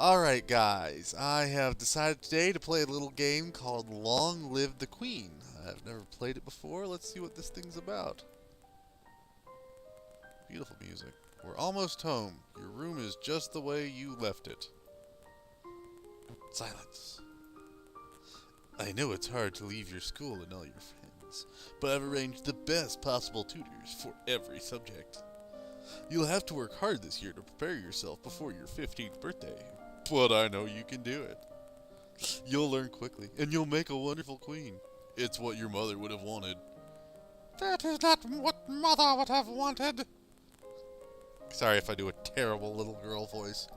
Alright guys, I have decided today to play a little game called Long Live the Queen. I've never played it before. Let's see what this thing's about. Beautiful music. We're almost home. Your room is just the way you left it. Silence. I know it's hard to leave your school and all your friends, but I've arranged the best possible tutors for every subject. You'll have to work hard this year to prepare yourself before your 15th birthday, but I know you can do it. You'll learn quickly, and you'll make a wonderful queen. It's what your mother would have wanted. That is not what mother would have wanted. Sorry if I do a terrible little girl voice.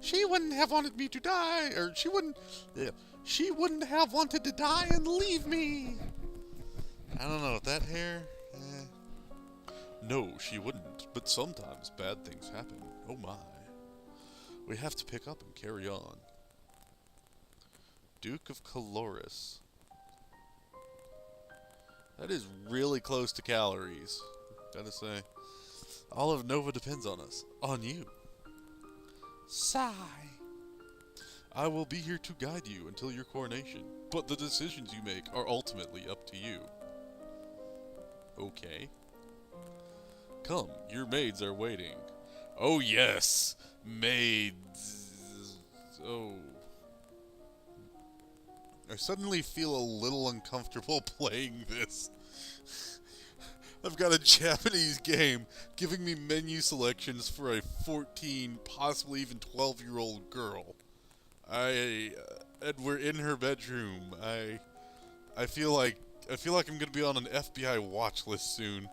She wouldn't have wanted me to die, or she wouldn't have wanted to die and leave me. I don't know, that hair? No, she wouldn't, but sometimes bad things happen. Oh my. We have to pick up and carry on. Duke of Caloris. That is really close to calories, gotta say. All of Nova depends on us, on you. Sigh. I will be here to guide you until your coronation, but the decisions you make are ultimately up to you. Okay. Come, your maids are waiting. Oh yes, maids. Oh. I suddenly feel a little uncomfortable playing this. I've got a Japanese game giving me menu selections for a 14, possibly even 12-year-old girl. And we're in her bedroom. I feel like I'm gonna be on an FBI watch list soon.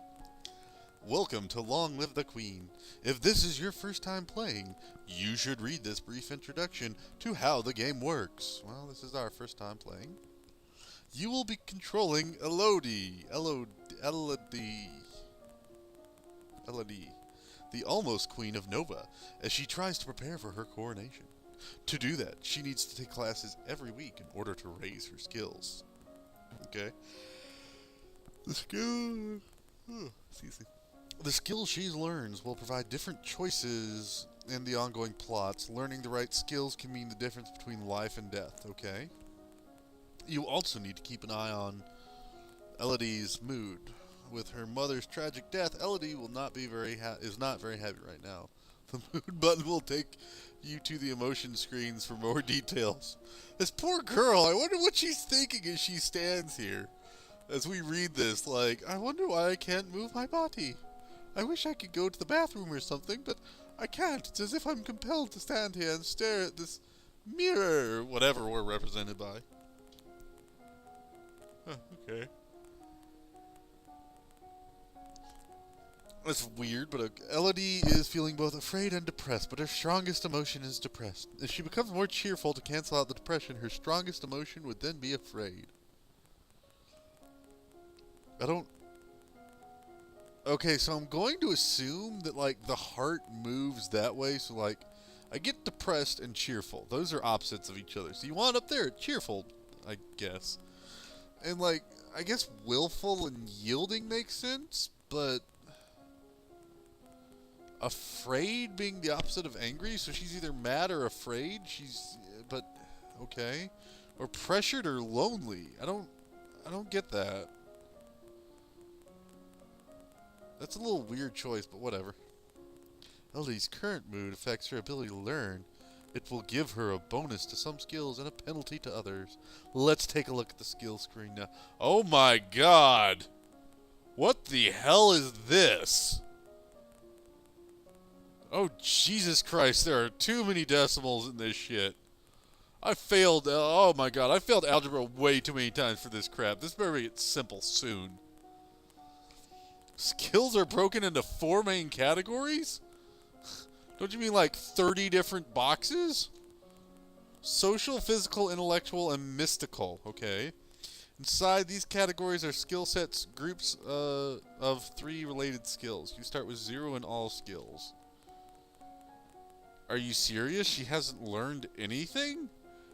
Welcome to Long Live the Queen. If this is your first time playing, you should read this brief introduction to how the game works. Well, this is our first time playing. You will be controlling Elodie, the almost Queen of Nova, as she tries to prepare for her coronation. To do that, she needs to take classes every week in order to raise her skills. Okay? The skills she learns will provide different choices in the ongoing plots. Learning the right skills can mean the difference between life and death, okay? You also need to keep an eye on Elodie's mood. With her mother's tragic death, Elodie will not be is not very happy right now. The mood button will take you to the emotion screens for more details. This poor girl, I wonder what she's thinking as she stands here. As we read this, like, I wonder why I can't move my body. I wish I could go to the bathroom or something, but I can't. It's as if I'm compelled to stand here and stare at this mirror, whatever we're represented by. Okay. That's weird, but Elodie is feeling both afraid and depressed, but her strongest emotion is depressed. If she becomes more cheerful to cancel out the depression, her strongest emotion would then be afraid. Okay, so I'm going to assume that, like, the heart moves that way, so, like, I get depressed and cheerful. Those are opposites of each other. So you want up there cheerful, I guess. And, like, I guess willful and yielding makes sense, but afraid being the opposite of angry, so she's either mad or afraid. But okay, or pressured or lonely. I don't get that. That's a little weird choice, but whatever. Elodie's current mood affects her ability to learn. It will give her a bonus to some skills and a penalty to others. Let's take a look at the skill screen now. Oh my god! What the hell is this? Oh, Jesus Christ, there are too many decimals in this shit. I failed, oh my god, I failed algebra way too many times for this crap. This better get simple soon. Skills are broken into 4 main categories? Don't you mean like 30 different boxes? Social, physical, intellectual, and mystical, okay. Inside these categories are skill sets, groups of 3 related skills. You start with 0 in all skills. Are you serious? She hasn't learned anything?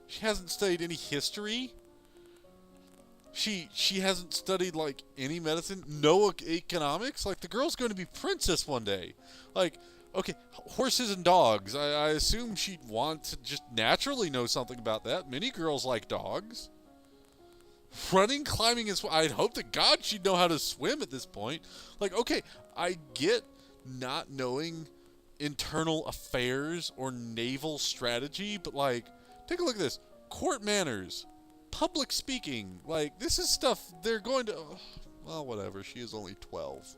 She hasn't studied any history? She hasn't studied, like, any medicine? No economics? Like, the girl's going to be princess one day. Like, Okay, horses and dogs. I assume she'd want to just naturally know something about that. Many girls like dogs. Running, climbing, and I'd hope to God she'd know how to swim at this point. Like, okay, I get not knowing internal affairs or naval strategy, but like, take a look at this. Court manners, public speaking. Like, this is stuff they're going to... well, whatever. She is only 12.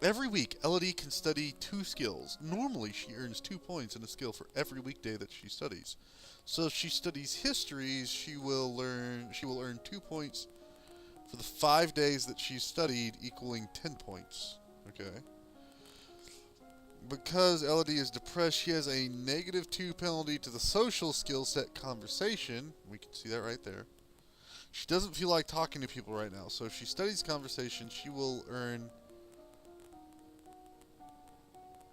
Every week, Elodie can study 2 skills. Normally, she earns 2 points in a skill for every weekday that she studies. So if she studies histories, she will earn 2 points for the 5 days that she's studied, equaling 10 points. Okay. Because Elodie is depressed, she has a -2 penalty to the social skill set conversation. We can see that right there. She doesn't feel like talking to people right now, so if she studies conversation, she will earn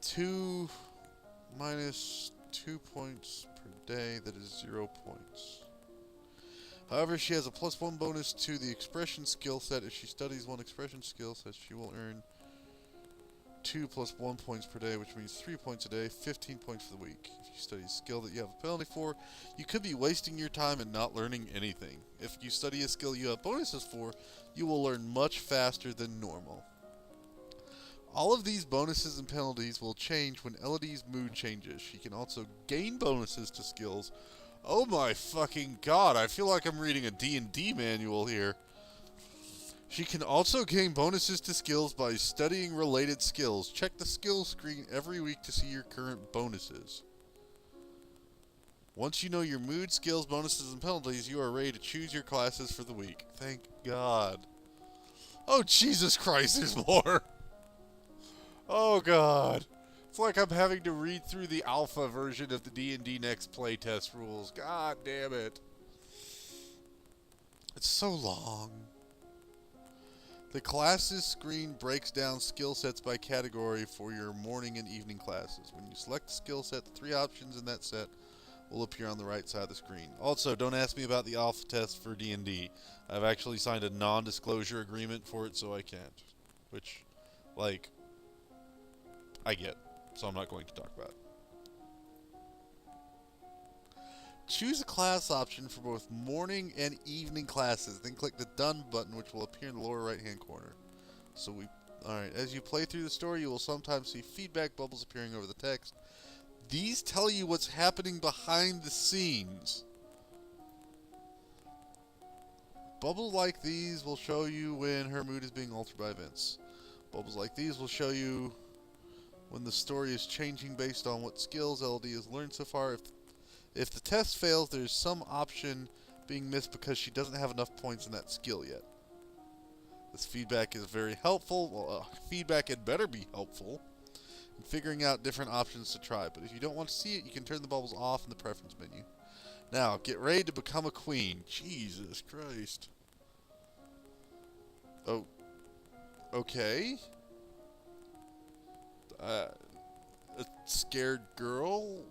2 minus 2 points per day. That is 0 points. However, she has a +1 bonus to the expression skill set. If she studies one expression skill set, she will earn 2 plus 1 points per day, which means 3 points a day, 15 points for the week. If you study a skill that you have a penalty for, you could be wasting your time and not learning anything. If you study a skill you have bonuses for, you will learn much faster than normal. All of these bonuses and penalties will change when Elodie's mood changes. She can also gain bonuses to skills. Oh my fucking god, I feel like I'm reading a D&D manual here. She can also gain bonuses to skills by studying related skills. Check the skills screen every week to see your current bonuses. Once you know your mood, skills, bonuses, and penalties, you are ready to choose your classes for the week. Thank God. Oh, Jesus Christ, there's more. Oh, God. It's like I'm having to read through the alpha version of the D&D Next playtest rules. God damn it. It's so long. The classes screen breaks down skill sets by category for your morning and evening classes. When you select a skill set, the 3 options in that set will appear on the right side of the screen. Also, don't ask me about the alpha test for D&D. I've actually signed a non-disclosure agreement for it, so I can't. Which, like, I get. So I'm not going to talk about it. Choose a class option for both morning and evening classes. Then click the Done button, which will appear in the lower right-hand corner. Alright, as you play through the story, you will sometimes see feedback bubbles appearing over the text. These tell you what's happening behind the scenes. Bubbles like these will show you when her mood is being altered by events. Bubbles like these will show you when the story is changing based on what skills Elodie has learned so far. If the test fails, there's some option being missed because she doesn't have enough points in that skill yet. This feedback is very helpful. Well, feedback had better be helpful in figuring out different options to try. But if you don't want to see it, you can turn the bubbles off in the preference menu. Now, get ready to become a queen. Jesus Christ. Oh. Okay. A scared girl?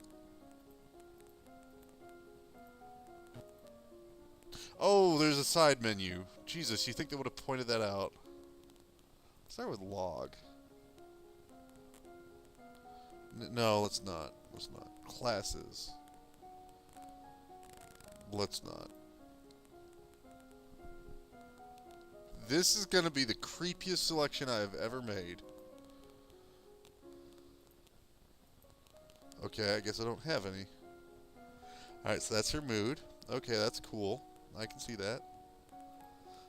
Oh, there's a side menu. Jesus, you think they would have pointed that out? Start with log. No, let's not. Let's not. Classes. Let's not. This is going to be the creepiest selection I have ever made. Okay, I guess I don't have any. Alright, so that's her mood. Okay, that's cool. I can see that.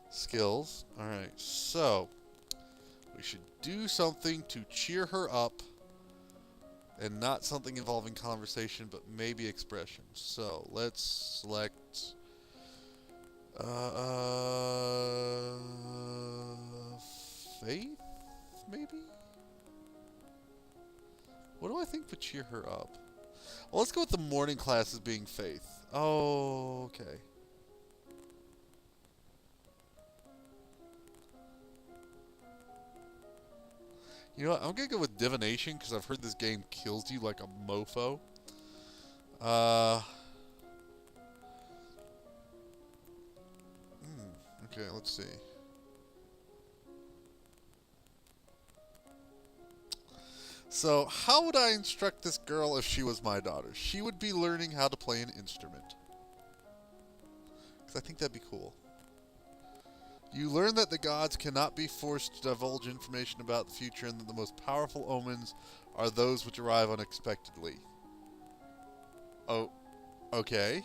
Skills. Alright, so we should do something to cheer her up, and not something involving conversation, but maybe expression. So let's select faith, maybe? What do I think would cheer her up? Well, let's go with the morning classes being faith. Oh, okay. You know what? I'm going to go with divination because I've heard this game kills you like a mofo. Okay, let's see. So, how would I instruct this girl if she was my daughter? She would be learning how to play an instrument. Because I think that'd be cool. You learn that the gods cannot be forced to divulge information about the future and that the most powerful omens are those which arrive unexpectedly. Oh, okay.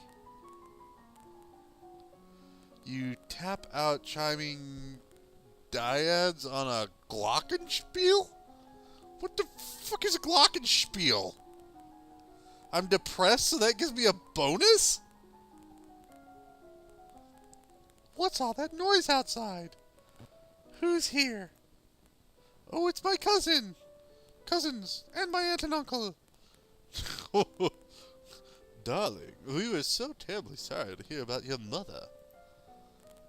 You tap out chiming dyads on a glockenspiel? What the fuck is a glockenspiel? I'm depressed, so that gives me a bonus? What's all that noise outside? Who's here? Oh, it's my cousins, and my aunt and uncle. Darling, we were so terribly sorry to hear about your mother.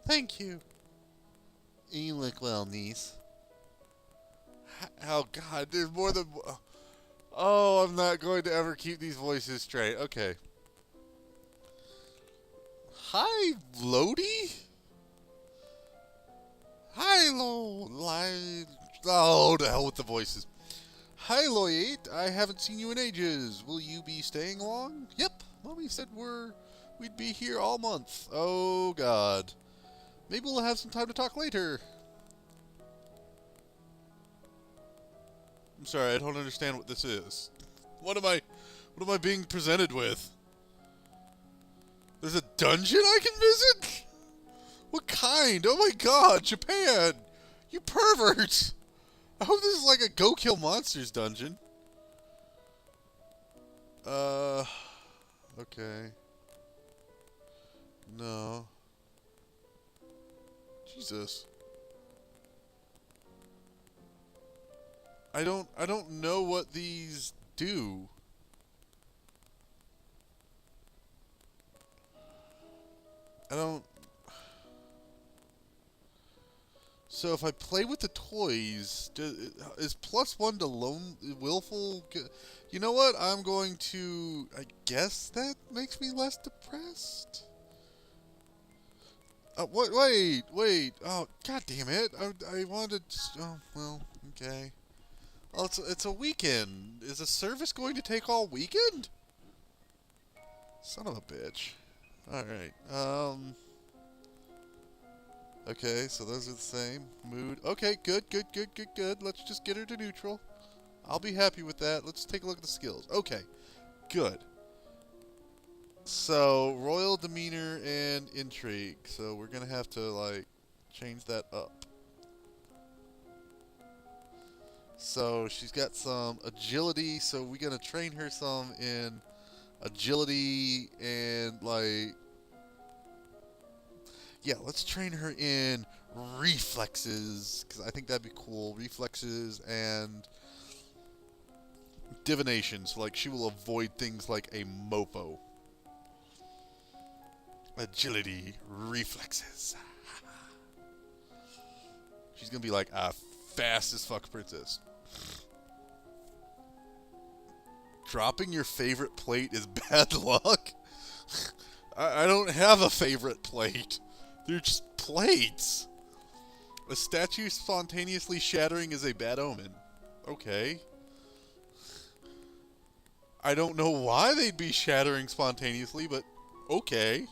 Thank you. You look well, niece. Oh, God, there's more than... Oh, I'm not going to ever keep these voices straight. Okay. Hi, Lodi? Hi, Oh, the hell with the voices. Hi, Lloyd. I haven't seen you in ages. Will you be staying long? Yep. Mommy said we'd be here all month. Oh, God. Maybe we'll have some time to talk later. I'm sorry, I don't understand what this is. What am I being presented with? There's a dungeon I can visit? What kind? Oh my God, Japan! You pervert! I hope this is like a Go Kill Monsters dungeon. Okay. No. Jesus. I don't know what these do. I don't... So if I play with the toys, is +1 to willful... You know what? I'm going to... I guess that makes me less depressed? Wait. Oh, God damn it. I wanted... Oh, well, okay. Oh, it's a weekend. Is a service going to take all weekend? Son of a bitch. Alright, okay, so those are the same. Mood. Okay, good. Let's just get her to neutral. I'll be happy with that. Let's take a look at the skills. Okay, good. So, royal demeanor and intrigue. So we're gonna have to, like, change that up. So she's got some agility, so we're gonna train her some in agility and, like... Yeah, let's train her in reflexes, because I think that'd be cool. Reflexes and divination, so, like, she will avoid things like a mopo. Agility, reflexes. She's gonna be like a fast as fuck princess. Dropping your favorite plate is bad luck? I don't have a favorite plate. They're just plates. A statue spontaneously shattering is a bad omen. Okay. I don't know why they'd be shattering spontaneously, but okay.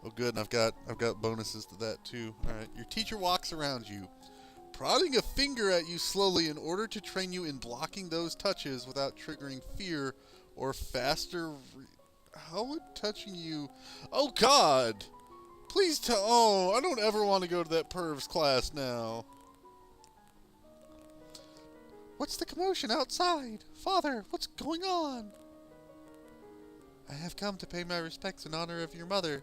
Oh, good, and I've got bonuses to that too. All right, your teacher walks around you, prodding a finger at you slowly in order to train you in blocking those touches without triggering fear or faster. How would touching you? Oh God! Please tell. Oh, I don't ever want to go to that perv's class now. What's the commotion outside? Father, what's going on? I have come to pay my respects in honor of your mother.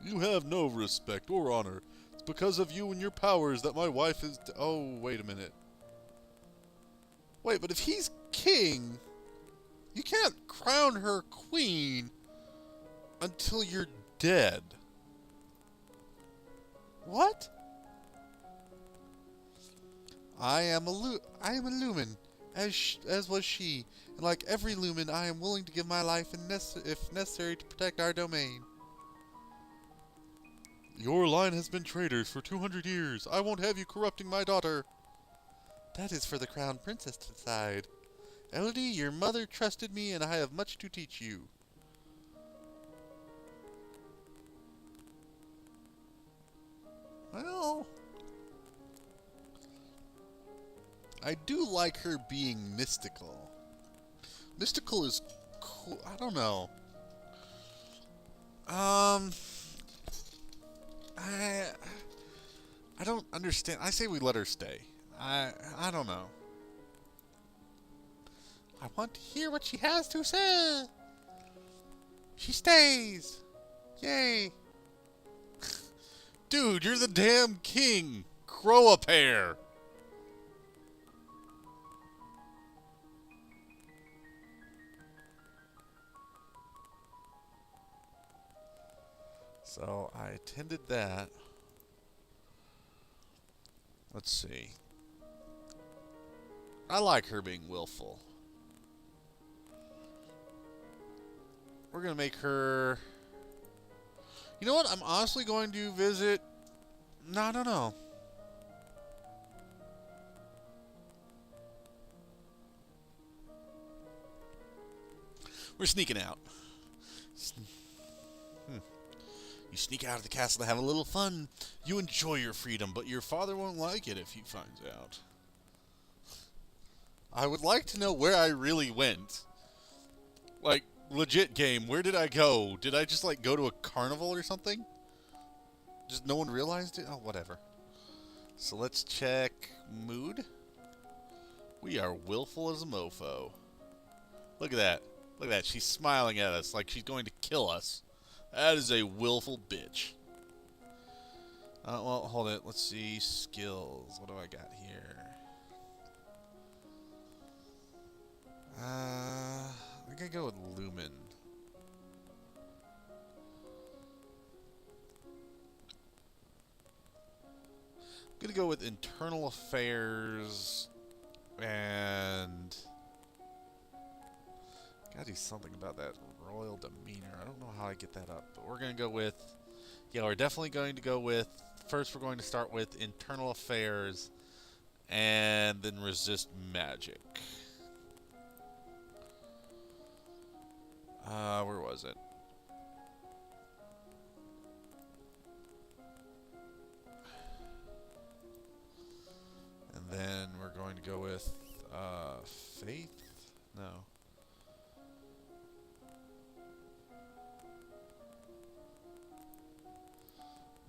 You have no respect or honor. It's because of you and your powers that my wife is... Oh, wait a minute. Wait, but if he's king, you can't crown her queen until you're dead. What? I am a lumen, as was she, and like every lumen, I am willing to give my life if necessary to protect our domain. Your line has been traitors for 200 years. I won't have you corrupting my daughter. That is for the crown princess to decide. Elodie, your mother trusted me, and I have much to teach you. Well, I do like her being mystical. Mystical is cool. I don't know. I I don't understand. I say we let her stay. I don't know. I want to hear what she has to say. She stays. Yay. Dude, you're the damn king. Grow a pair. So I attended that. Let's see. I like her being willful. We're going to make her... You know what? I'm honestly going to visit... No, I don't know. We're sneaking out. You sneak out of the castle to have a little fun. You enjoy your freedom, but your father won't like it if he finds out. I would like to know where I really went. Like, legit game, where did I go? Did I just, like, go to a carnival or something? Just no one realized it? Oh, whatever. So let's check mood. We are willful as a mofo. Look at that. Look at that. She's smiling at us like she's going to kill us. That is a willful bitch. Well, hold it. Let's see. Skills. What do I got here? I'm going to go with Lumen. I'm going to go with Internal Affairs and... Gotta do something about that royal demeanor. I don't know how I get that up, but we're going to go with... Yeah, we're definitely going to go with... First, we're going to start with Internal Affairs and then Resist Magic. Where was it? And then we're going to go with Faith? No.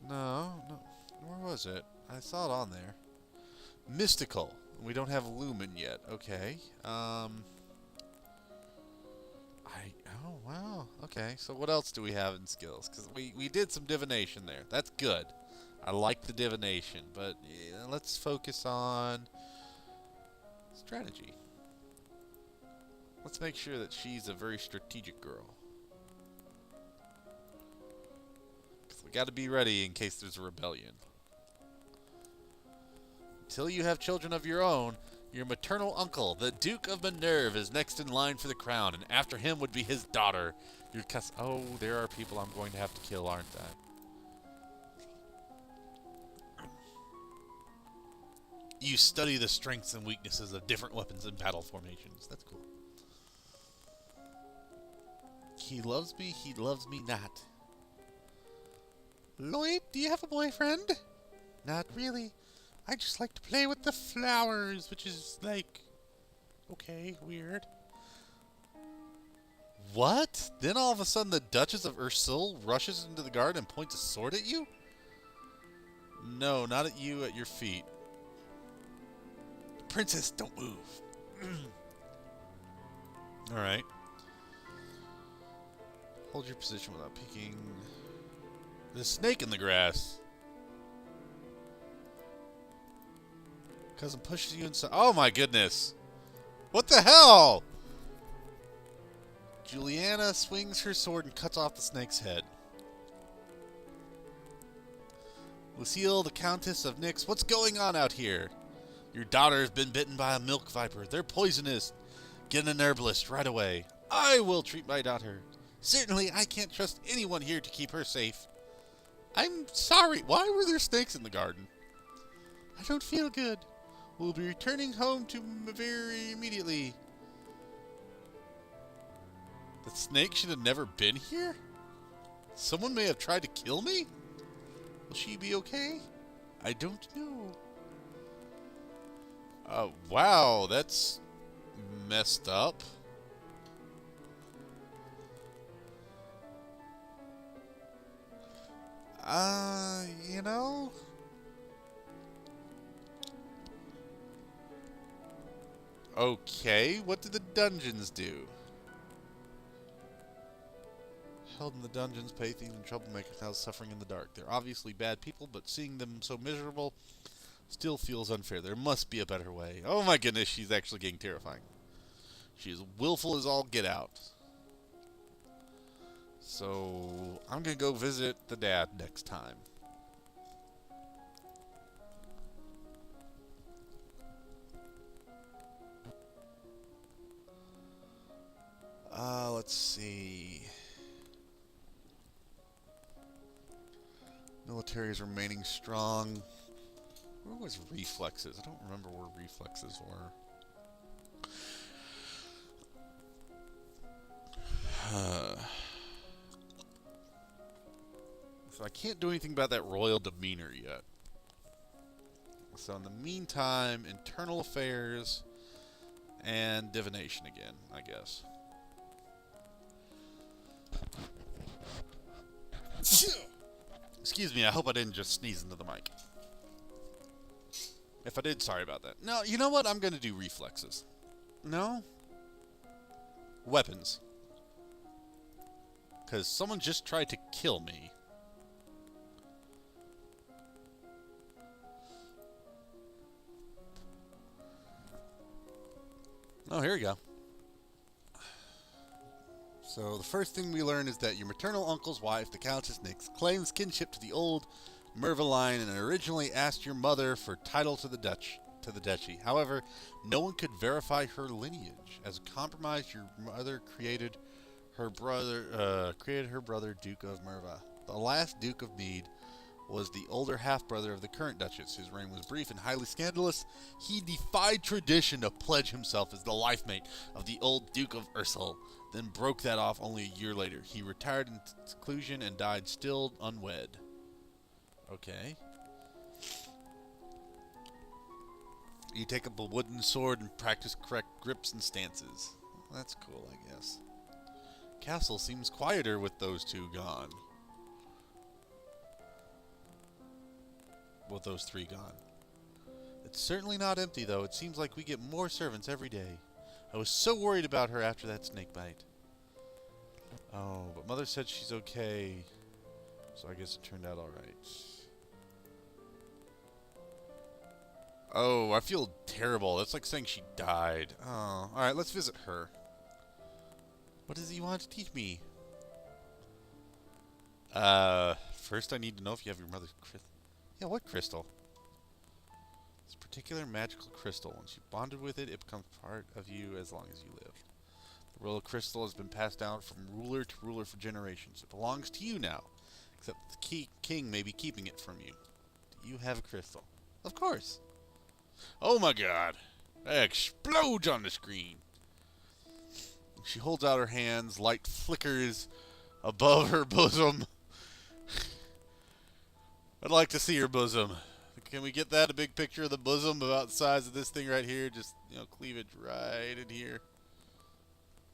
No. Where was it? I saw it on there. Mystical. We don't have Lumen yet. Okay. Oh, wow. Okay, so what else do we have in skills? Because we did some divination there. That's good. I like the divination, but yeah, let's focus on strategy. Let's make sure that she's a very strategic girl. Because we got to be ready in case there's a rebellion. Until you have children of your own, your maternal uncle, the Duke of Minerve, is next in line for the crown, and after him would be his daughter. Your cousin. Oh, there are people I'm going to have to kill, aren't I? You study the strengths and weaknesses of different weapons and battle formations. That's cool. He loves me not. Lloyd, do you have a boyfriend? Not really. I just like to play with the flowers, which is, like, okay, weird. What? Then all of a sudden the Duchess of Ursul rushes into the garden and points a sword at you? No, not at you, at your feet. Princess, don't move. Alright. Hold your position without peeking. There's a snake in the grass. Cousin pushes you inside. Oh my goodness. What the hell? Juliana swings her sword and cuts off the snake's head. Lucille, the Countess of Nyx, what's going on out here? Your daughter has been bitten by a milk viper. They're poisonous. Get an herbalist right away. I will treat my daughter. Certainly, I can't trust anyone here to keep her safe. I'm sorry. Why were there snakes in the garden? I don't feel good. We'll be returning home to very immediately. The snake should have never been here? Someone may have tried to kill me? Will she be okay? I don't know. Wow, that's messed up. You know? Okay, what did the dungeons do? Held in the dungeons, pay thieves and troublemakers now suffering in the dark. They're obviously bad people, but seeing them so miserable still feels unfair. There must be a better way. Oh my goodness, she's actually getting terrifying. She is willful as all get out. So, I'm going to go visit the dad next time. Let's see. Military is remaining strong. Where was reflexes? I don't remember where reflexes were. So I can't do anything about that royal demeanor yet. So in the meantime, internal affairs and divination again, I guess. Excuse me, I hope I didn't just sneeze into the mic. If I did, sorry about that. No, you know what? I'm going to do reflexes. No? Weapons. Because someone just tried to kill me. Oh, here we go. So the first thing we learn is that your maternal uncle's wife, the Countess Nyx, claims kinship to the old Merva line and originally asked your mother for title to the duchy. However, no one could verify her lineage. As a compromise, your mother created her brother, Duke of Merva. The last Duke of Mead was the older half-brother of the current Duchess. His reign was brief and highly scandalous. He defied tradition to pledge himself as the life mate of the old Duke of Ursel, then broke that off only a year later. He retired in seclusion and died still unwed. Okay. You take up a wooden sword and practice correct grips and stances. That's cool, I guess. Castle seems quieter with those two gone. With those three gone. It's certainly not empty, though. It seems like we get more servants every day. I was so worried about her after that snake bite. Oh, but Mother said she's okay. So I guess it turned out alright. Oh, I feel terrible. That's like saying she died. Oh, alright, let's visit her. What does he want to teach me? First I need to know if you have your mother's crystal. Yeah, what crystal? It's a particular magical crystal. Once you bonded with it, it becomes part of you as long as you live. The royal crystal has been passed down from ruler to ruler for generations. It belongs to you now, except the king may be keeping it from you. Do you have a crystal? Of course. Oh my god. That explodes on the screen. She holds out her hands. Light flickers above her bosom. I'd like to see your bosom. Can we get that? A big picture of the bosom about the size of this thing right here? Just, cleavage right in here.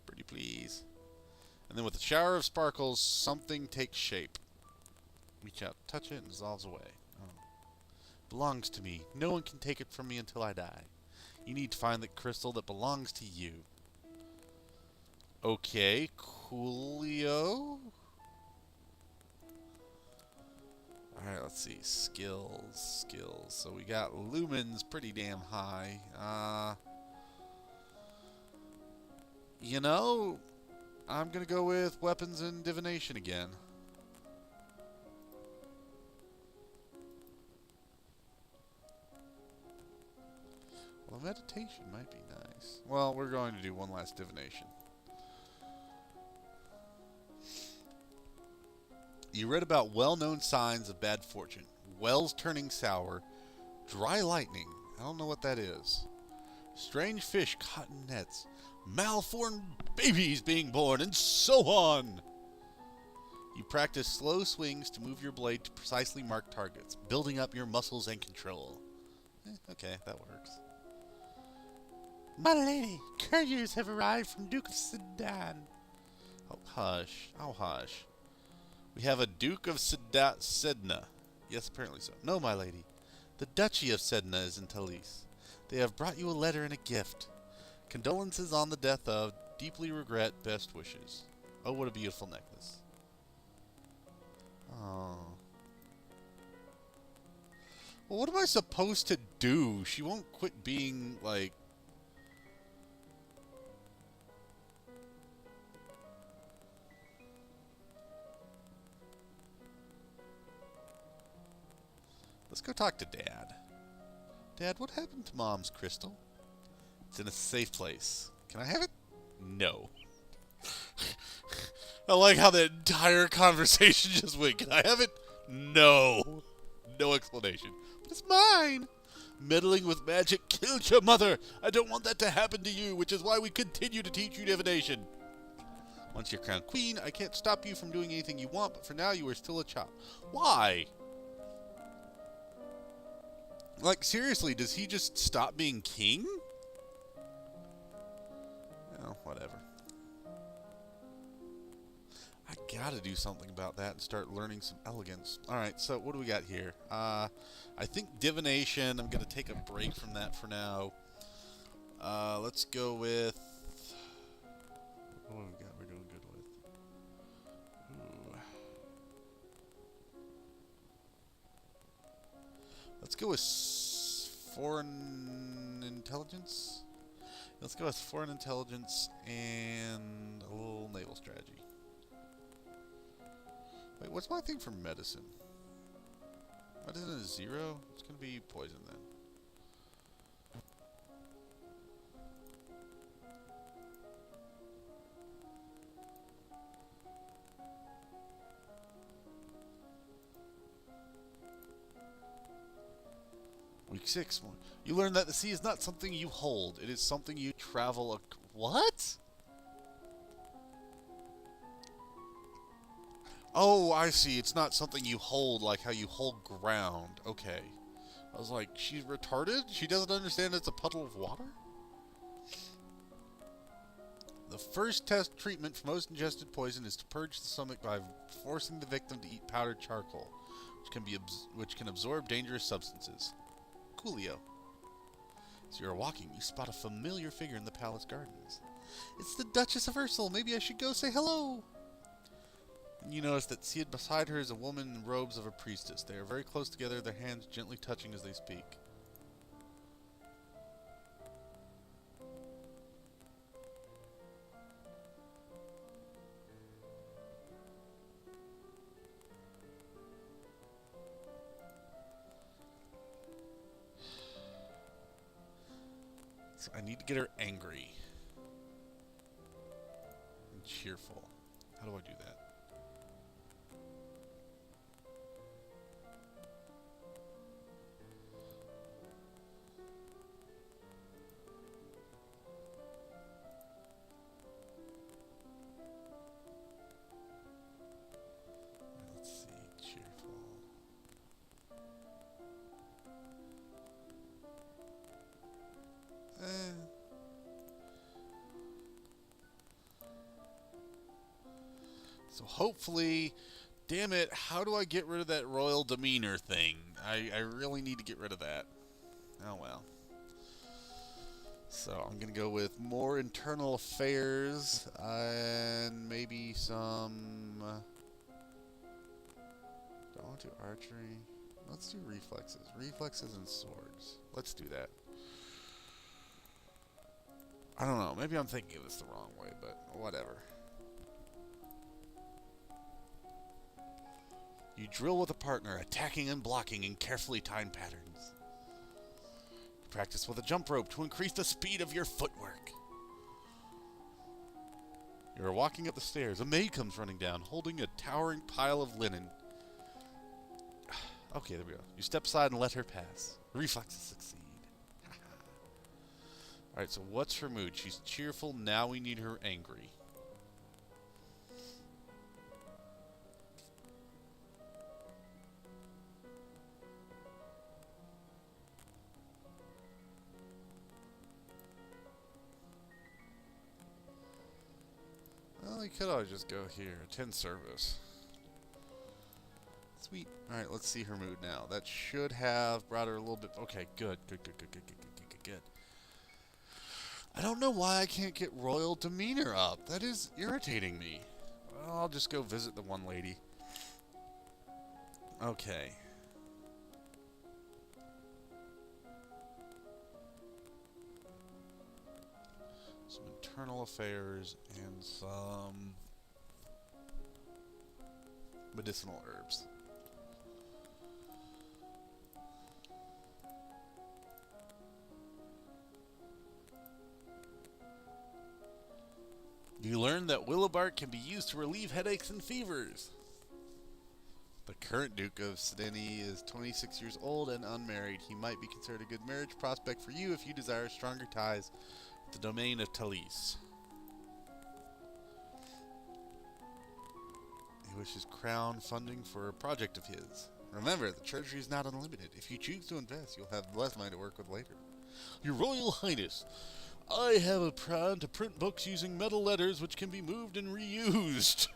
Pretty please. And then with a shower of sparkles, something takes shape. Reach out, touch it, and dissolves away. Oh. Belongs to me. No one can take it from me until I die. You need to find the crystal that belongs to you. Okay, coolio. Alright, let's see. Skills. So we got lumens pretty damn high. I'm going to go with weapons and divination again. Well, meditation might be nice. Well, we're going to do one last divination. You read about well-known signs of bad fortune. Wells turning sour. Dry lightning. I don't know what that is. Strange fish caught in nets. Malformed babies being born, and so on. You practice slow swings to move your blade to precisely mark targets, building up your muscles and control. Okay, that works. My lady, couriers have arrived from Duke of Sedan. Oh, hush. Oh, hush. We have a Duke of Sedna. Yes, apparently so. No, my lady. The Duchy of Sedna is in Talise. They have brought you a letter and a gift. Condolences on the death of, deeply regret, best wishes. Oh, what a beautiful necklace. Oh. Well, what am I supposed to do? She won't quit being, like... Let's go talk to Dad. Dad, what happened to Mom's crystal? It's in a safe place. Can I have it? No. I like how the entire conversation just went. Can I have it? No. No explanation. But it's mine. Meddling with magic killed your mother. I don't want that to happen to you, which is why we continue to teach you divination. Once you're crowned queen, I can't stop you from doing anything you want, but for now you are still a child. Why? Like, seriously, does he just stop being king? Well, whatever. I gotta do something about that and start learning some elegance. Alright, so what do we got here? I think divination. I'm gonna take a break from that for now. Let's go with... What do we got we're doing good with? Ooh. Let's go with foreign intelligence. Let's go with foreign intelligence and a little naval strategy. Wait, what's my thing for medicine? Medicine is 0? It's going to be poison then. Week 6. You learn that the sea is not something you hold. It is something you travel... What? Oh, I see. It's not something you hold like how you hold ground. Okay. I was like, she's retarded? She doesn't understand it's a puddle of water? The first test treatment for most ingested poison is to purge the stomach by forcing the victim to eat powdered charcoal, which can absorb dangerous substances. Coolio. As you are walking, you spot a familiar figure in the palace gardens. It's the Duchess of Ursel. Maybe I should go say hello. And you notice that seated beside her is a woman in robes of a priestess. They are very close together, their hands gently touching as they speak. So I need to get her angry and cheerful. How do I do that? Let's see, cheerful. So hopefully, damn it, how do I get rid of that royal demeanor thing? I really need to get rid of that. Oh well. So I'm going to go with more internal affairs and maybe some... do I want to do archery? Let's do reflexes. Reflexes and swords. Let's do that. I don't know. Maybe I'm thinking of this the wrong way, but whatever. You drill with a partner, attacking and blocking in carefully timed patterns. Practice with a jump rope to increase the speed of your footwork. You are walking up the stairs. A maid comes running down, holding a towering pile of linen. Okay, there we go. You step aside and let her pass. Reflexes succeed. Alright, so what's her mood? She's cheerful. Now we need her angry. Well, you could always just go here. Attend service. Sweet. Alright, let's see her mood now. That should have brought her a little bit... Okay, good. Good. I don't know why I can't get royal demeanor up. That is irritating me. Well, I'll just go visit the one lady. Okay. Some internal affairs and some medicinal herbs. You learn that willow bark can be used to relieve headaches and fevers. The current Duke of Sideni is 26 years old and unmarried. He might be considered a good marriage prospect for you if you desire stronger ties with the domain of Talise. He wishes crown funding for a project of his. Remember, the treasury is not unlimited. If you choose to invest, you'll have less money to work with later. Your Royal Highness, I have a plan to print books using metal letters which can be moved and reused.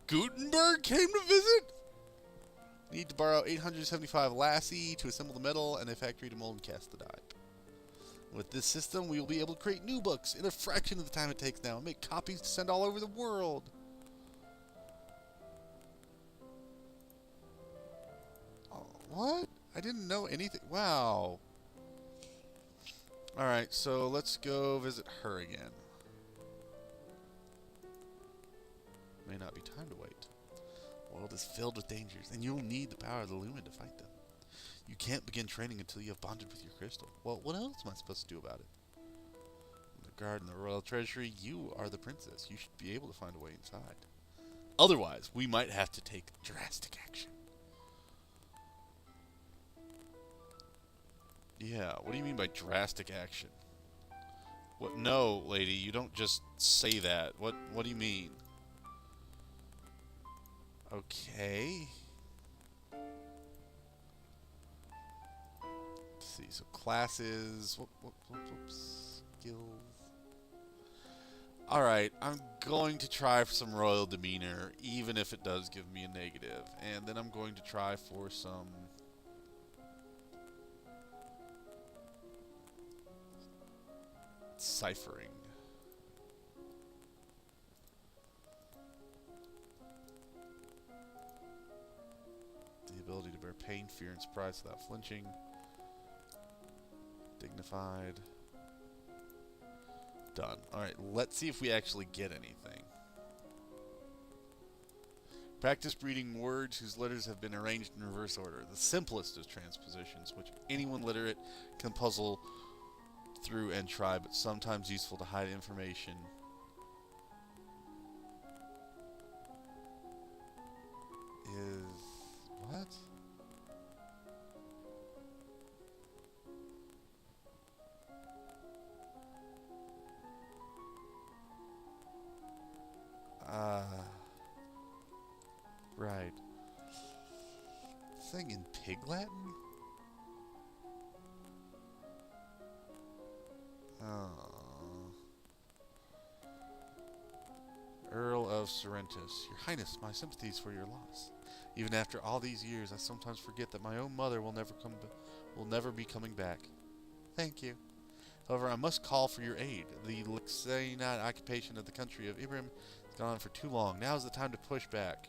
Gutenberg came to visit? Need to borrow 875 lassie to assemble the metal and a factory to mold and cast the die. With this system, we will be able to create new books in a fraction of the time it takes now and make copies to send all over the world. Oh, what? I didn't know anything. Wow. Alright, so let's go visit her again. May not be time to wait. The world is filled with dangers, and you'll need the power of the Lumen to fight them. You can't begin training until you have bonded with your crystal. Well, what else am I supposed to do about it? The guard in the royal treasury, you are the princess. You should be able to find a way inside. Otherwise, we might have to take drastic action. Yeah, what do you mean by drastic action? What? No, lady, you don't just say that. What do you mean? Okay. Let's see, so classes, whoops, skills. Alright, I'm going to try for some royal demeanor, even if it does give me a negative. And then I'm going to try for some... ciphering. The ability to bear pain, fear, and surprise without flinching. Dignified. Done. Alright, let's see if we actually get anything. Practice reading words whose letters have been arranged in reverse order. The simplest of transpositions, which anyone literate can puzzle through and try, but sometimes useful to hide information. Is... what? Right. Thing in Pig Latin? Oh. Earl of Sorrentus. Your Highness, my sympathies for your loss. Even after all these years, I sometimes forget that my own mother will never be coming back. Thank you. However, I must call for your aid. The Lixanite occupation of the country of Ibrim has gone on for too long. Now is the time to push back.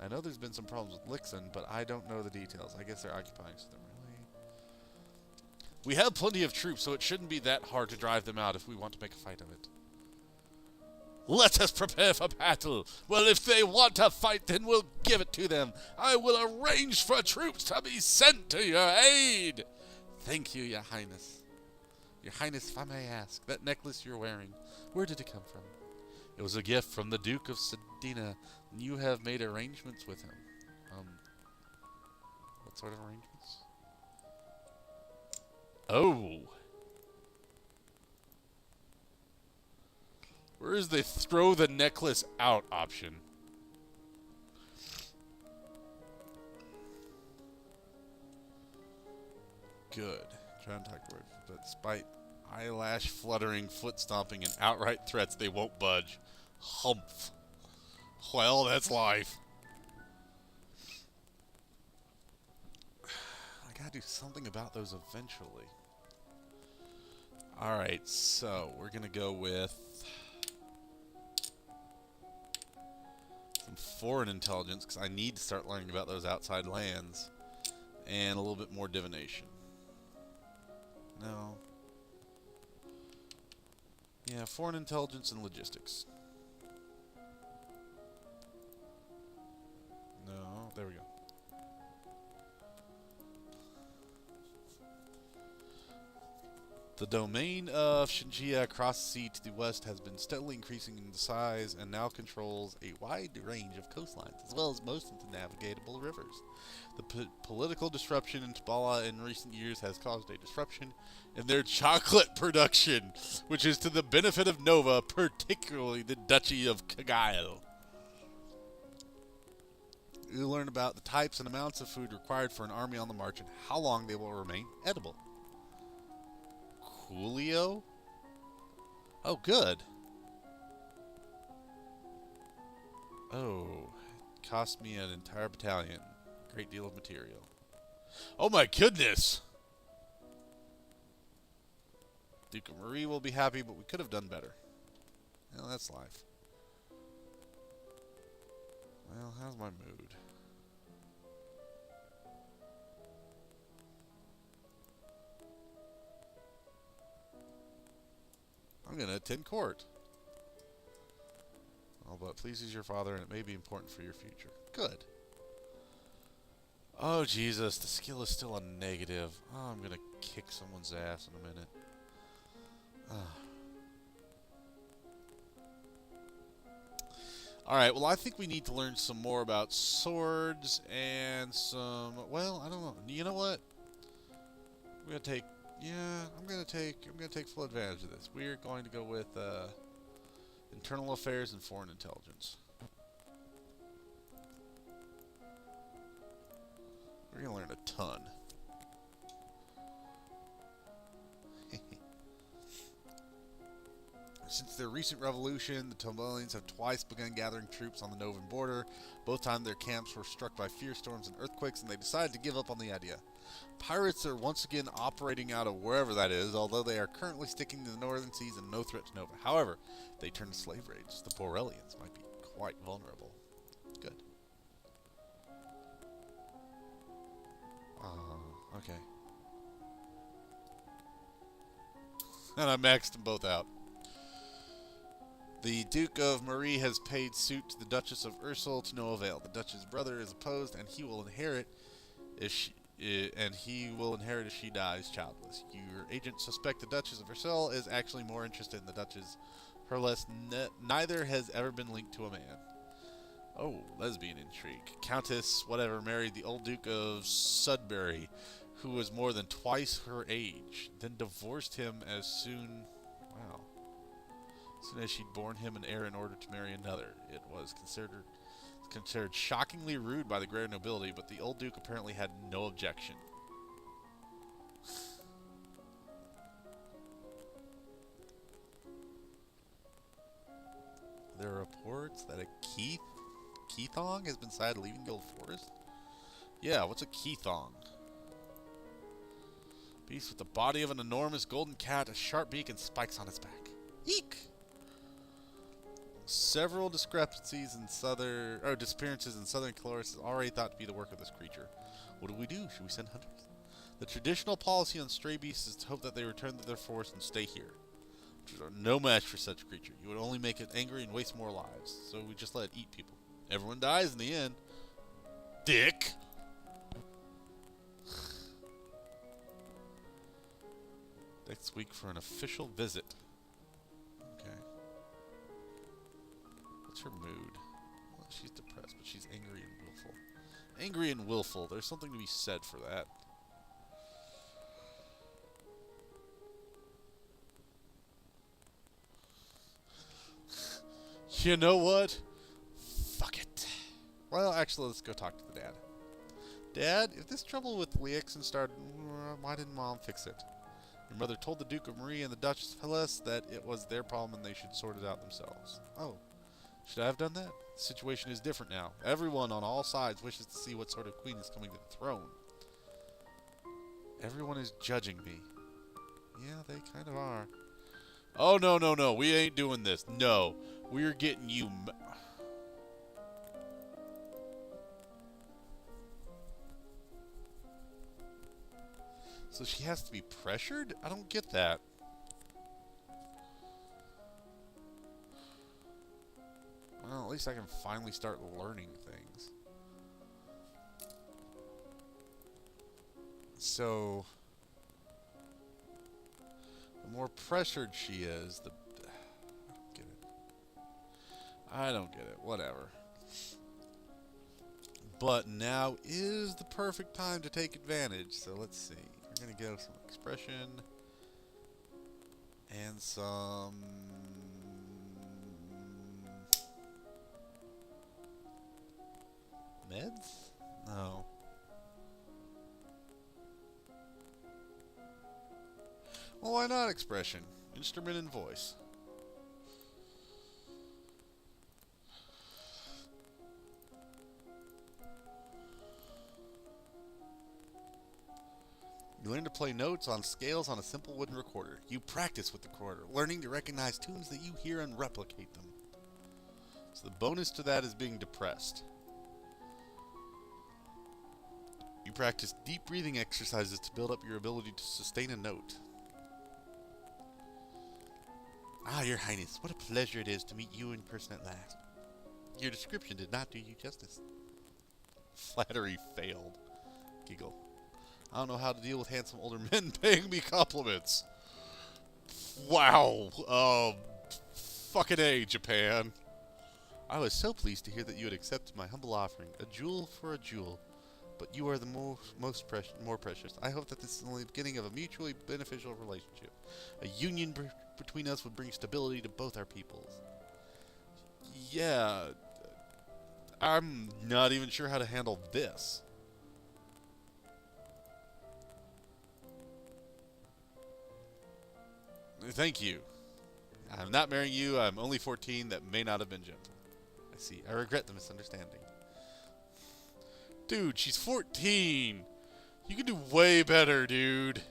I know there's been some problems with Lixan, but I don't know the details. I guess they're occupying them, really. We have plenty of troops, so it shouldn't be that hard to drive them out if we want to make a fight of it. Let us prepare for battle. Well, if they want to fight, then we'll give it to them. I will arrange for troops to be sent to your aid. Thank you, Your Highness. Your Highness, if I may ask, that necklace you're wearing, where did it come from? It was a gift from the Duke of Sedina, and you have made arrangements with him. What sort of arrangements? Oh. Where is the throw the necklace out option? Good. Trying to talk to her, but despite eyelash fluttering, foot stomping, and outright threats, they won't budge. Humph. Well, that's life. I gotta do something about those eventually. Alright, so we're gonna go with some foreign intelligence, because I need to start learning about those outside lands, and a little bit more divination. No. Yeah, foreign intelligence and logistics. No, there we go. The domain of Shinjia across the sea to the west has been steadily increasing in size and now controls a wide range of coastlines, as well as most of the navigable rivers. The political disruption in Tabala in recent years has caused a disruption in their chocolate production, which is to the benefit of Nova, particularly the Duchy of Kagail. You learn about the types and amounts of food required for an army on the march and how long they will remain edible. Coolio? Oh, good. Oh, it cost me an entire battalion. Great deal of material. Oh my goodness! Duke of Marie will be happy, but we could have done better. Well, that's life. Well, how's my mood? I'm going to attend court. Oh, but it pleases your father, and it may be important for your future. Good. Oh, Jesus. The skill is still a negative. Oh, I'm going to kick someone's ass in a minute. Alright, well, I think we need to learn some more about swords and some... Well, I don't know. You know what? I'm going to take... Yeah, I'm gonna take full advantage of this. We're going to go with internal affairs and foreign intelligence. We're gonna learn a ton. Since their recent revolution, the Tomalians have twice begun gathering troops on the Novan border. Both times their camps were struck by fierce storms and earthquakes, and they decided to give up on the idea. Pirates are once again operating out of wherever that is, although they are currently sticking to the northern seas and no threat to Nova. However, they turn to slave raids. The Borellians might be quite vulnerable. Good. Okay. And I maxed them both out. The Duke of Marie has paid suit to the Duchess of Ursel to no avail. The Duchess' brother is opposed, and he will inherit if she dies childless. Your agents suspect the Duchess of Ursel is actually more interested in the Duchess. Neither has ever been linked to a man. Oh, lesbian intrigue. Countess whatever married the old Duke of Sudbury, who was more than twice her age, then divorced him as soon as she'd borne him an heir in order to marry another. It was considered shockingly rude by the greater nobility, but the old Duke apparently had no objection. There are reports that a Keithong has been sighted leaving the old forest? Yeah, what's a Keithong? Beast with the body of an enormous golden cat, a sharp beak, and spikes on its back. Eek! Several disappearances in southern Caloris is already thought to be the work of this creature. What do? Should we send hunters? The traditional policy on stray beasts is to hope that they return to their forest and stay here. Which are no match for such a creature. You would only make it angry and waste more lives. So we just let it eat people. Everyone dies in the end. Dick! Next week for an official visit. Okay. What's her mood? Well, she's depressed, but she's angry and willful. Angry and willful. There's something to be said for that. You know what? Fuck it. Well, actually, let's go talk to the dad. Dad, if this trouble with Liexen started, why didn't Mom fix it? Your mother told the Duke of Marie and the Duchess of Helles that it was their problem and they should sort it out themselves. Oh, should I have done that? The situation is different now. Everyone on all sides wishes to see what sort of queen is coming to the throne. Everyone is judging me. Yeah, they kind of are. Oh, no, no, no. We ain't doing this. No. We're getting you... So she has to be pressured? I don't get that. Well, at least I can finally start learning things. So... the more pressured she is, the... I don't get it. I don't get it. Whatever. But now is the perfect time to take advantage. So let's see. We're going to get some expression. And some... meds? No. Well, why not expression? Instrument and voice. You learn to play notes on scales on a simple wooden recorder. You practice with the recorder, learning to recognize tunes that you hear and replicate them. So the bonus to that is being depressed. You practice deep breathing exercises to build up your ability to sustain a note. Ah, Your Highness, what a pleasure it is to meet you in person at last. Your description did not do you justice. Flattery failed. Giggle. I don't know how to deal with handsome older men paying me compliments. Wow. Fucking A, Japan. I was so pleased to hear that you had accepted my humble offering. A jewel for a jewel. But you are the more precious. I hope that this is only the beginning of a mutually beneficial relationship. A union between us would bring stability to both our peoples. Yeah. I'm not even sure how to handle this. Thank you. I'm not marrying you. I'm only 14. That may not have been gentle. I see. I regret the misunderstanding. Dude, she's 14. You can do way better, dude.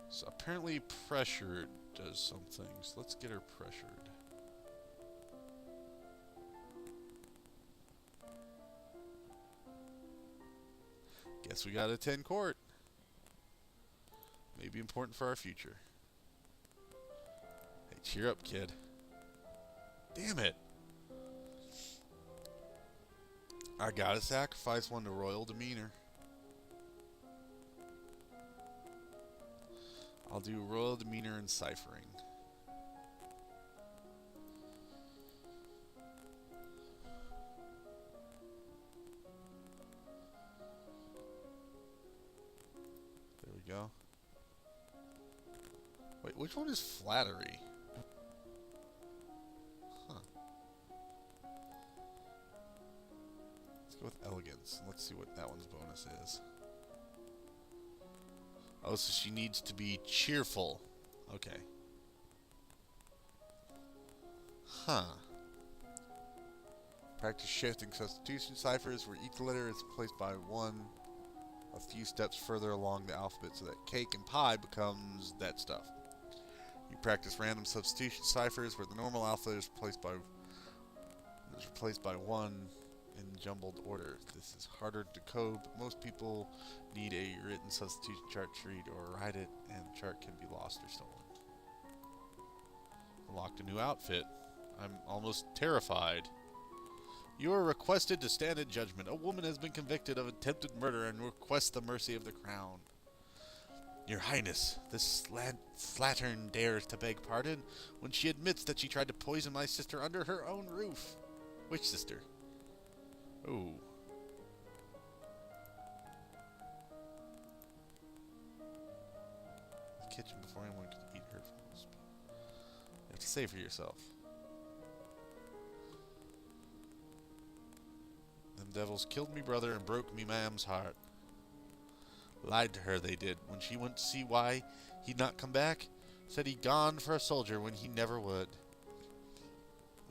So apparently pressure does some things. Let's get her pressured. Guess we gotta attend court. May be important for our future. Hey, cheer up, kid. Damn it. I gotta sacrifice one to royal demeanor. I'll do royal demeanor and ciphering. There we go. Wait, which one is flattery? Huh. Let's go with elegance. Let's see what that one's bonus is. Oh, so she needs to be cheerful. Okay. Huh. Practice shifting substitution ciphers where each letter is placed by one a few steps further along the alphabet so that cake and pie becomes that stuff. You practice random substitution ciphers where the normal alphabet is replaced by one in jumbled order. This is harder to decode, but most people need a written substitution chart to read or write it, and the chart can be lost or stolen. Unlocked a new outfit. I'm almost terrified. You are requested to stand in judgment. A woman has been convicted of attempted murder and requests the mercy of the crown. Your Highness, this slattern dares to beg pardon when she admits that she tried to poison my sister under her own roof. Which sister? Oh. The kitchen before anyone could eat her. You have to say for yourself? Them devils killed me brother and broke me mam's heart. Lied to her, they did. When she went to see why he'd not come back, said he'd gone for a soldier when he never would.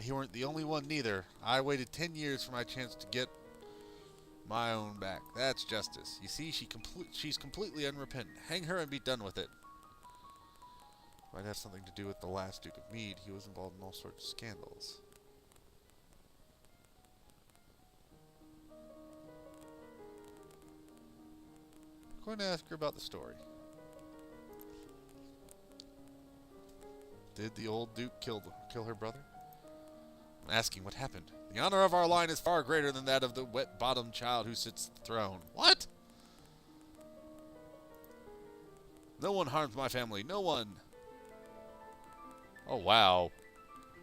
He weren't the only one, neither. I waited 10 years for my chance to get my own back. That's justice. You see, she's completely unrepentant. Hang her and be done with it. Might have something to do with the last Duke of Mead. He was involved in all sorts of scandals. I'm going to ask her about the story. Did the old Duke kill her brother? I'm asking what happened. The honor of our line is far greater than that of the wet-bottomed child who sits at the throne. What? No one harms my family. No one. Oh, wow.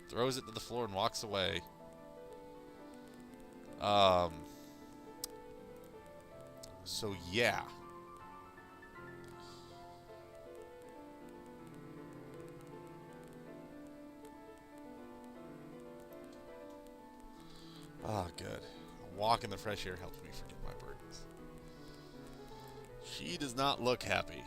Throws it to the floor and walks away. So, yeah. Ah, good. A walk in the fresh air helps me forget my burdens. She does not look happy.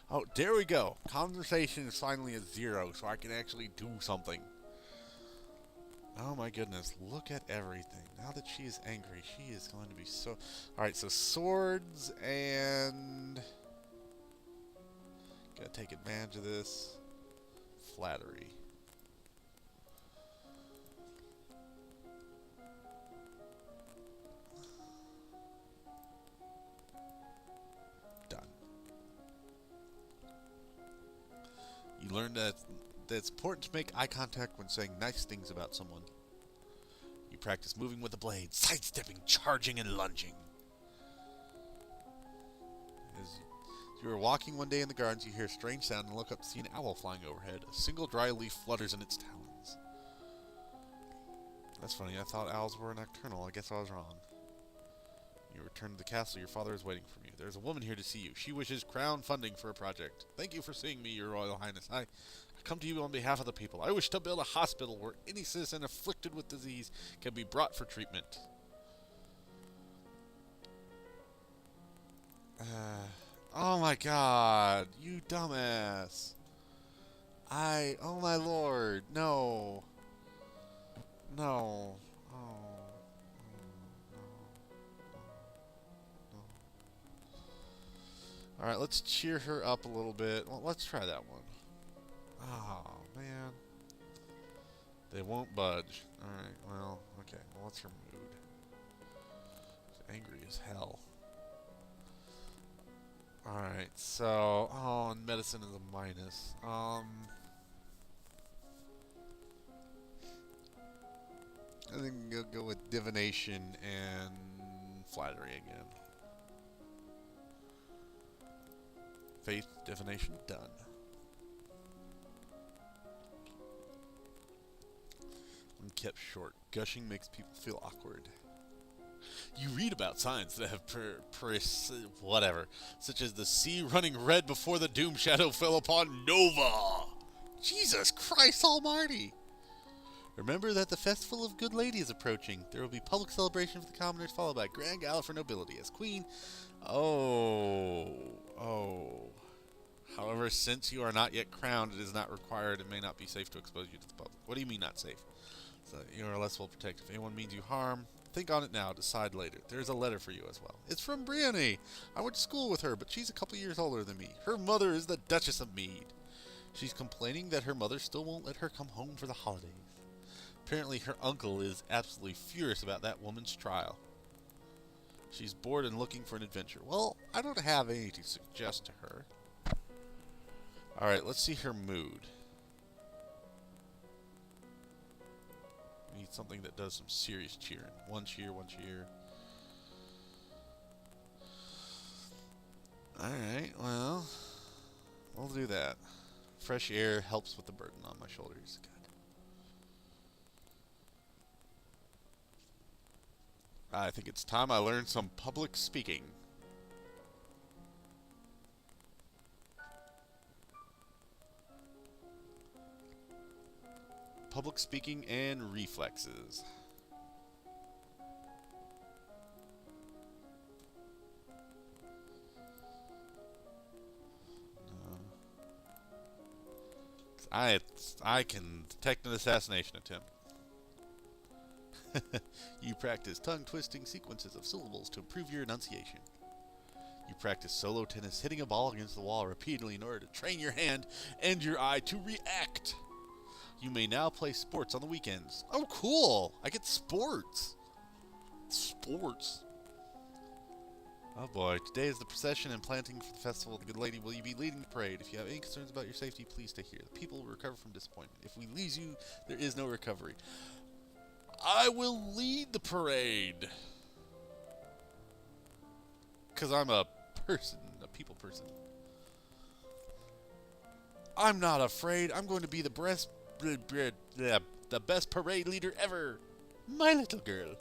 Oh, there we go. Conversation is finally at 0, so I can actually do something. Oh my goodness, look at everything. Now that she is angry, she is going to be so... Alright, so swords and... Gotta take advantage of this. Flattery. Done. You learn that it's important to make eye contact when saying nice things about someone. You practice moving with the blade, sidestepping, charging, and lunging. As you are walking one day in the gardens, you hear a strange sound and look up to see an owl flying overhead. A single dry leaf flutters in its talons. That's funny, I thought owls were nocturnal. I guess I was wrong. You return to the castle. Your father is waiting for you. There's a woman here to see you. She wishes crown funding for a project. Thank you for seeing me, your royal highness. I come to you on behalf of the people. I wish to build a hospital where any citizen afflicted with disease can be brought for treatment. Oh my god, you dumbass. Oh my lord, no. No. Alright, let's cheer her up a little bit. Well, let's try that one. Oh, man. They won't budge. Alright, well, okay. Well, what's her mood? She's angry as hell. Alright, so... Oh, and medicine is a minus. I think we'll go with divination and flattery again. Faith, divination, done. I'm kept short. Gushing makes people feel awkward. You read about signs that have whatever, such as the sea running red before the doom shadow fell upon Nova. Jesus Christ Almighty! Remember that the Festival of Good Lady is approaching. There will be public celebration for the commoners, followed by a grand gala for nobility. As queen, oh. However, since you are not yet crowned, it is not required and may not be safe to expose you to the public. What do you mean not safe? So you are less well protected. If anyone means you harm, think on it now, decide later. There's a letter for you as well. It's from Brienne. I went to school with her, but she's a couple years older than me. Her mother is the Duchess of Mead. She's complaining that her mother still won't let her come home for the holidays. Apparently her uncle is absolutely furious about that woman's trial. She's bored and looking for an adventure. Well, I don't have any to suggest to her. Alright, let's see her mood. We need something that does some serious cheering. One cheer, one cheer. Alright, well, we'll do that. Fresh air helps with the burden on my shoulders. Good. I think it's time I learned some public speaking. public speaking and reflexes. I can detect an assassination attempt. You practice tongue-twisting sequences of syllables to improve your enunciation. You practice solo tennis, hitting a ball against the wall repeatedly in order to train your hand and your eye to react. You may now play sports on the weekends. Oh, cool! I get sports. Sports. Oh boy, today is the procession and planting for the festival of the Good Lady. Will you be leading the parade? If you have any concerns about your safety, please stay here. The people will recover from disappointment. If we lose you, there is no recovery. I will lead the parade. Because I'm a person, a people person. I'm not afraid. I'm going to be the best parade leader ever. My little girl.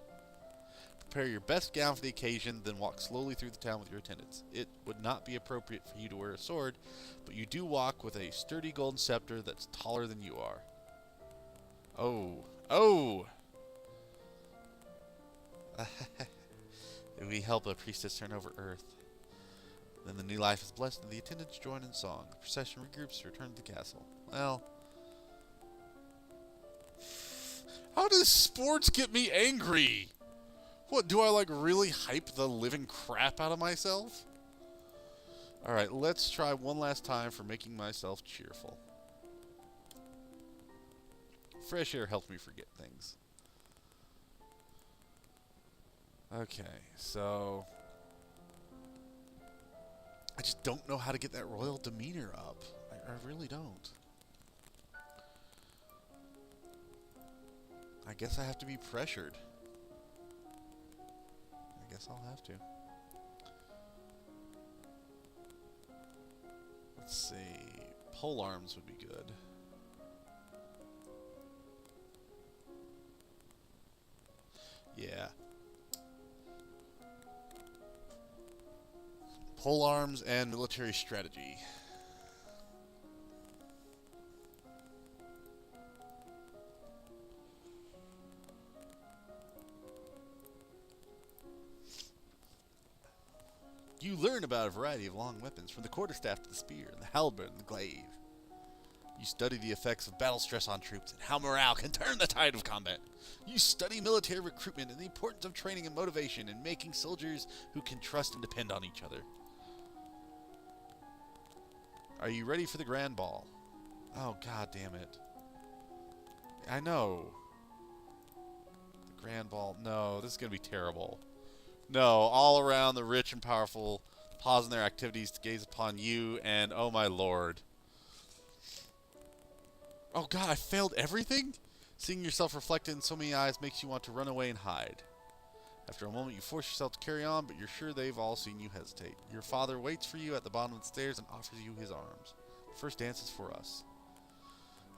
Prepare your best gown for the occasion, then walk slowly through the town with your attendants. It would not be appropriate for you to wear a sword, but you do walk with a sturdy golden scepter that's taller than you are. Oh! If we help a priestess turn over earth, then the new life is blessed and the attendants join in song. The procession regroups to return to the castle. Well, how does sports get me angry? What, do I, like, really hype the living crap out of myself? Alright, let's try one last time for making myself cheerful. Fresh air helps me forget things. Okay, so I just don't know how to get that royal demeanor up. I really don't. I guess I have to be pressured. I guess I'll have to. Let's see. Pole arms would be good. Yeah. Pole arms and military strategy. You learn about a variety of long weapons, from the quarterstaff to the spear, and the halberd and the glaive. You study the effects of battle stress on troops and how morale can turn the tide of combat. You study military recruitment and the importance of training and motivation and making soldiers who can trust and depend on each other. Are you ready for the grand ball? Oh, god damn it. I know. The grand ball. No, this is going to be terrible. No, all around the rich and powerful pause in their activities to gaze upon you, and oh my lord. Oh god, I failed everything? Seeing yourself reflected in so many eyes makes you want to run away and hide. After a moment, you force yourself to carry on, but you're sure they've all seen you hesitate. Your father waits for you at the bottom of the stairs and offers you his arms. The first dance is for us.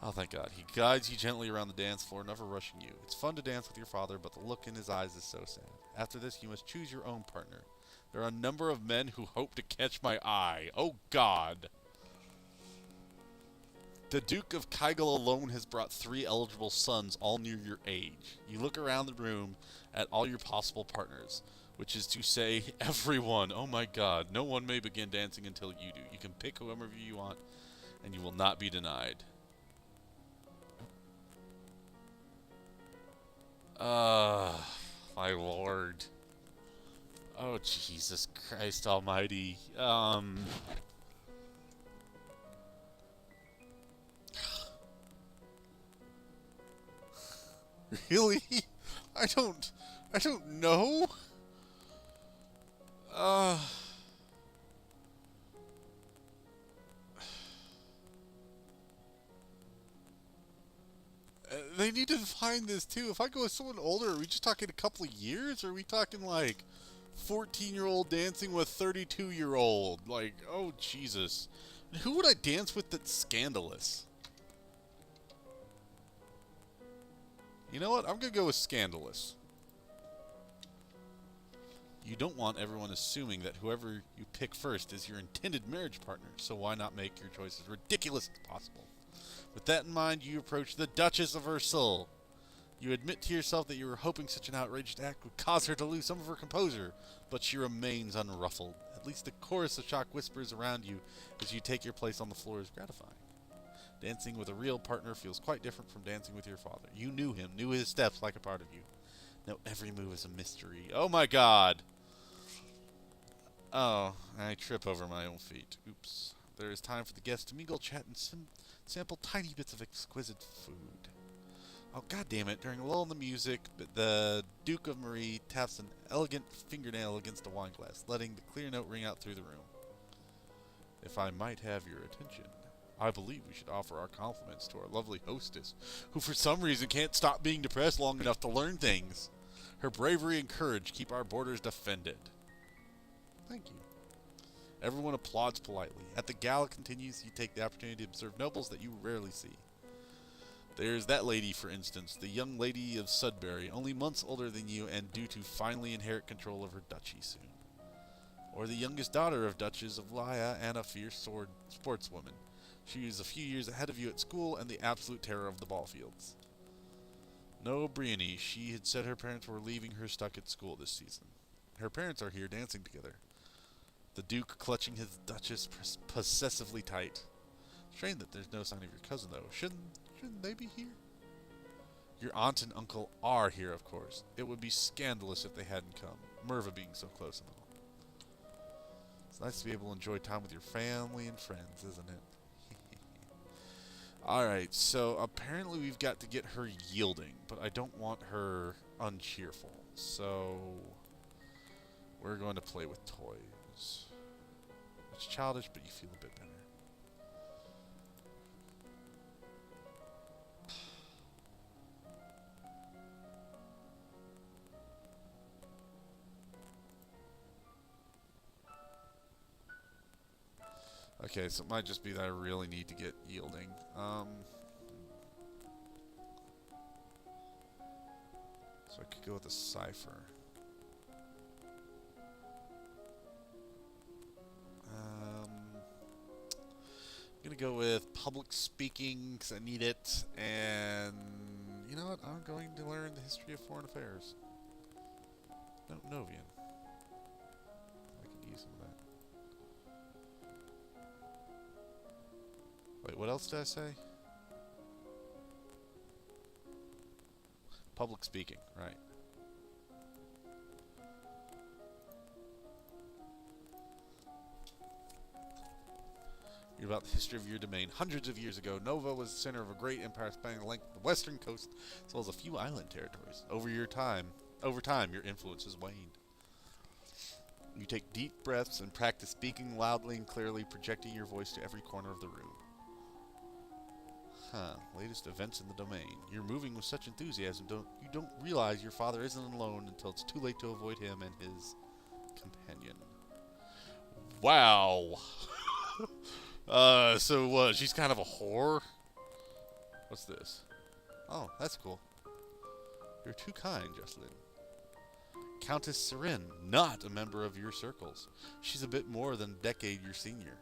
Oh, thank God. He guides you gently around the dance floor, never rushing you. It's fun to dance with your father, but the look in his eyes is so sad. After this, you must choose your own partner. There are a number of men who hope to catch my eye. Oh, God. The Duke of Kygel alone has brought 3 eligible sons, all near your age. You look around the room at all your possible partners, which is to say, everyone. Oh my god, no one may begin dancing until you do. You can pick whoever you want, and you will not be denied. My lord. Oh, Jesus Christ almighty. Really? I don't know. They need to find this too. If I go with someone older, are we just talking a couple of years? Or are we talking like 14-year-old dancing with 32-year-old? Like, oh Jesus. Who would I dance with that's scandalous? You know what? I'm going to go with scandalous. You don't want everyone assuming that whoever you pick first is your intended marriage partner, so why not make your choice as ridiculous as possible? With that in mind, you approach the Duchess of Ursul. You admit to yourself that you were hoping such an outrageous act would cause her to lose some of her composure, but she remains unruffled. At least the chorus of shock whispers around you as you take your place on the floor is gratifying. Dancing with a real partner feels quite different from dancing with your father. You knew him, knew his steps like a part of you. Now every move is a mystery. Oh my god! Oh, I trip over my own feet. Oops. There is time for the guests to mingle, chat, and sample tiny bits of exquisite food. Oh, god damn it. During a lull in the music, the Duke of Marie taps an elegant fingernail against a wine glass, letting the clear note ring out through the room. If I might have your attention, I believe we should offer our compliments to our lovely hostess, who for some reason can't stop being depressed long enough to learn things. Her bravery and courage keep our borders defended. Thank you. Everyone applauds politely. As the gala continues, you take the opportunity to observe nobles that you rarely see. There's that lady, for instance, the young lady of Sudbury, only months older than you and due to finally inherit control of her duchy soon. Or the youngest daughter of Duchess of Lya and a fierce sportswoman. She is a few years ahead of you at school and the absolute terror of the ball fields. No, Brienne, she had said her parents were leaving her stuck at school this season. Her parents are here dancing together. The Duke clutching his Duchess possessively tight. Strange that there's no sign of your cousin, though. Shouldn't they be here? Your aunt and uncle are here, of course. It would be scandalous if they hadn't come. Merva being so close and all. It's nice to be able to enjoy time with your family and friends, isn't it? Alright, so apparently we've got to get her yielding, but I don't want her uncheerful. So we're going to play with toys. It's childish, but you feel a bit better. Okay, so it might just be that I really need to get yielding. So I could go with a cipher. I'm gonna go with public speaking because I need it, and you know what? I'm going to learn the history of foreign affairs. No, Novian. I could use some of that. Wait, what else did I say? Public speaking, right. Read about the history of your domain. Hundreds of years ago, Nova was the center of a great empire spanning the length of the western coast, as well as a few island territories. Over time, your influence has waned. You take deep breaths and practice speaking loudly and clearly, projecting your voice to every corner of the room. Latest events in the domain. You're moving with such enthusiasm, you don't realize your father isn't alone until it's too late to avoid him and his companion. Wow. So what? She's kind of a whore? What's this? Oh, that's cool. You're too kind, Jocelyn. Countess Serin, not a member of your circles. She's a bit more than a decade your senior.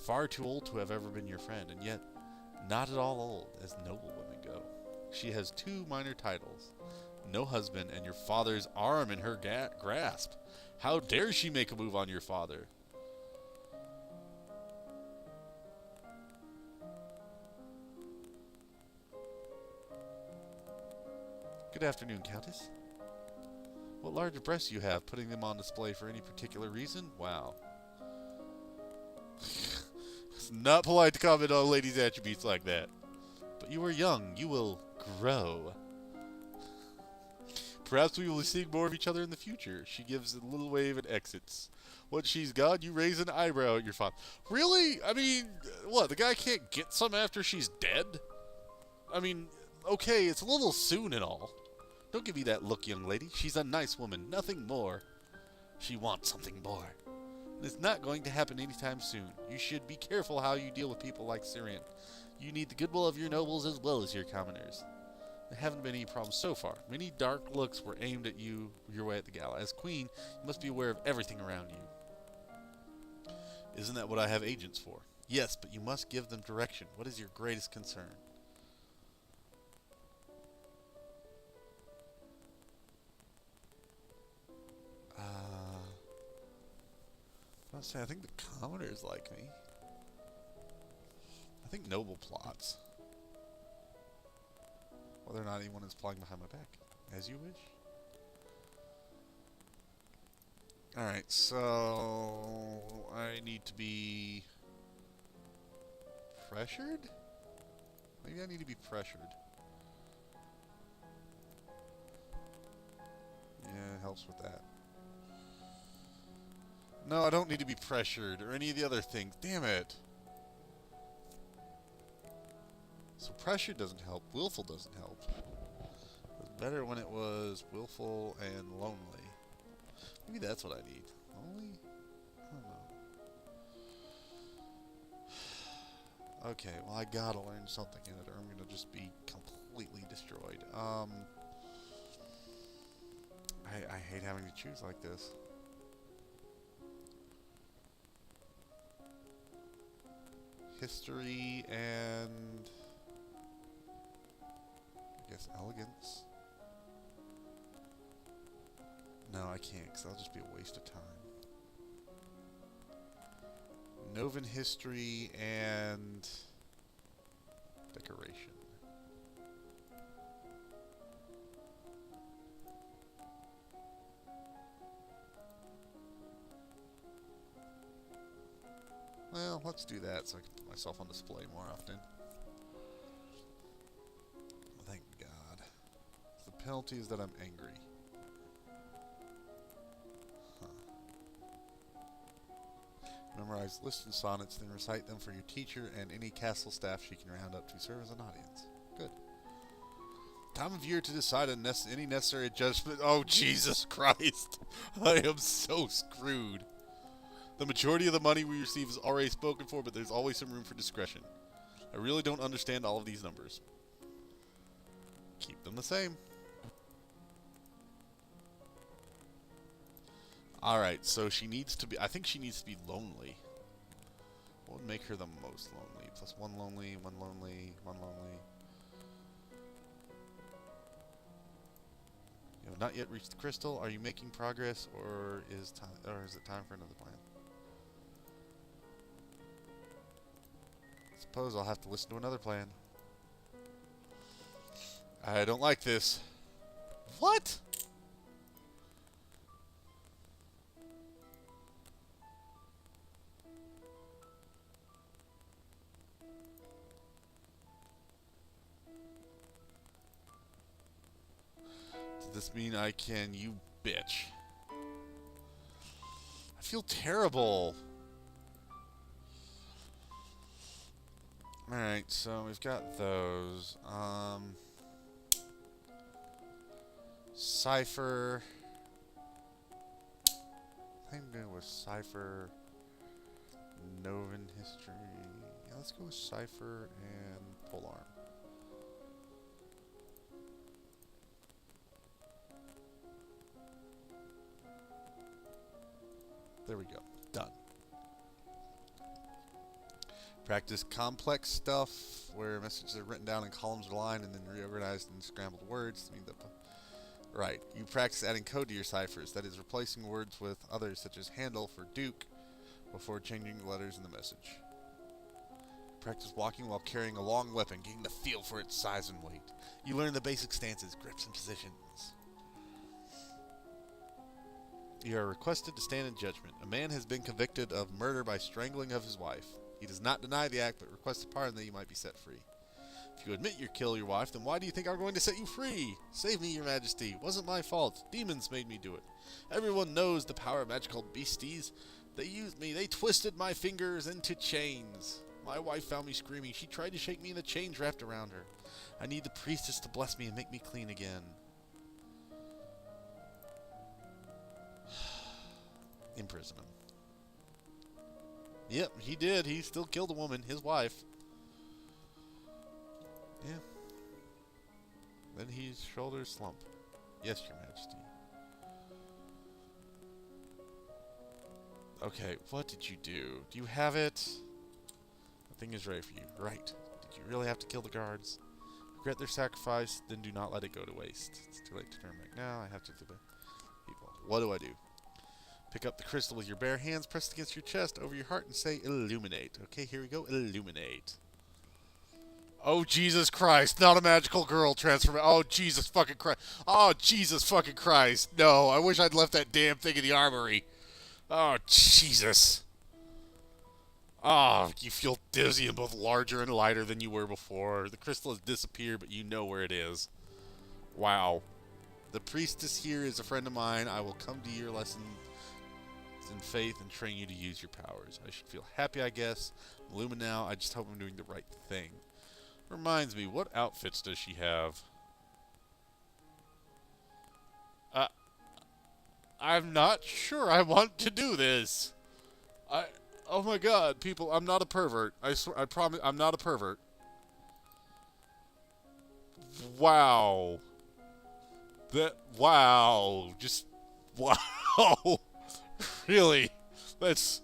Far too old to have ever been your friend, and yet not at all old, as noble women go. She has 2 minor titles. No husband, and your father's arm in her grasp. How dare she make a move on your father? Good afternoon, Countess. What large breasts you have, putting them on display for any particular reason? Wow. It's not polite to comment on a lady's attributes like that. But you are young. You will grow. Perhaps we will be seeing more of each other in the future. She gives a little wave and exits. Once she's gone, you raise an eyebrow at your father. Really? I mean, what? The guy can't get some after she's dead? I mean, okay, it's a little soon and all. Don't give me that look, young lady. She's a nice woman, nothing more. She wants something more. And it's not going to happen anytime soon. You should be careful how you deal with people like Syrian. You need the goodwill of your nobles as well as your commoners. There haven't been any problems so far. Many dark looks were aimed at you your way at the gala. As queen, you must be aware of everything around you. Isn't that what I have agents for? Yes, but you must give them direction. What is your greatest concern? I'll say I think the commoners like me. I think noble plots. Whether or not anyone is plotting behind my back. As you wish. Alright, so I need to be pressured? Maybe I need to be pressured. Yeah, it helps with that. No, I don't need to be pressured or any of the other things. Damn it. So pressure doesn't help. Willful doesn't help. It was better when it was willful and lonely. Maybe that's what I need. Lonely? I don't know. Okay, well I gotta learn something in it or I'm gonna just be completely destroyed. I hate having to choose like this. History and I guess elegance. No, I can't because that'll just be a waste of time. Novan history and decoration. Well, let's do that so I can put myself on display more often. Thank God. The penalty is that I'm angry. Huh. Memorize lists and sonnets, then recite them for your teacher and any castle staff she can round up to serve as an audience. Good. Time of year to decide any necessary adjustment. Oh, Jesus Christ. I am so screwed. The majority of the money we receive is already spoken for, but there's always some room for discretion. I really don't understand all of these numbers. Keep them the same. Alright, so she needs to be... I think she needs to be lonely. What would make her the most lonely? Plus one lonely, one lonely, one lonely. You have not yet reached the crystal. Are you making progress, or is it time for another plan? Suppose I'll have to listen to another plan. I don't like this. What? Does this mean I can, you bitch? I feel terrible. Alright, so we've got those. Cipher. I think I'm going with Cipher. Novan history. Yeah, let's go with Cipher and Polearm. There we go. Done. Practice complex stuff where messages are written down in columns or line and then reorganized in scrambled words. Right. You practice adding code to your ciphers. That is, replacing words with others such as handle for Duke before changing the letters in the message. Practice walking while carrying a long weapon, getting the feel for its size and weight. You learn the basic stances, grips, and positions. You are requested to stand in judgment. A man has been convicted of murder by strangling of his wife. He does not deny the act, but requests a pardon that you might be set free. If you admit you killed your wife, then why do you think I'm going to set you free? Save me, your majesty. Wasn't my fault. Demons made me do it. Everyone knows the power of magical beasties. They used me. They twisted my fingers into chains. My wife found me screaming. She tried to shake me, and the chains wrapped around her. I need the priestess to bless me and make me clean again. Imprison him. Yep, he did. He still killed a woman, his wife. Yeah. Then his shoulders slump. Yes, your majesty. Okay, what did you do? Do you have it? Everything is ready for you. Right. Did you really have to kill the guards? Regret their sacrifice, then do not let it go to waste. It's too late to turn back now. I have to do the people. What do I do? Pick up the crystal with your bare hands, press it against your chest, over your heart, and say, illuminate. Okay, here we go. Illuminate. Oh, Jesus Christ. Not a magical girl transform. Oh, Jesus fucking Christ. Oh, Jesus fucking Christ. No, I wish I'd left that damn thing in the armory. Oh, Jesus. Oh, you feel dizzy and both larger and lighter than you were before. The crystal has disappeared, but you know where it is. Wow. The priestess here is a friend of mine. I will come to your lessons in faith and train you to use your powers. I should feel happy, I guess. I'm Luma now. I just hope I'm doing the right thing. Reminds me, what outfits does she have? I'm not sure I want to do this. Oh my god, people, I'm not a pervert. I swear, I promise, I'm not a pervert. Wow. Wow. Just, wow. Really? That's,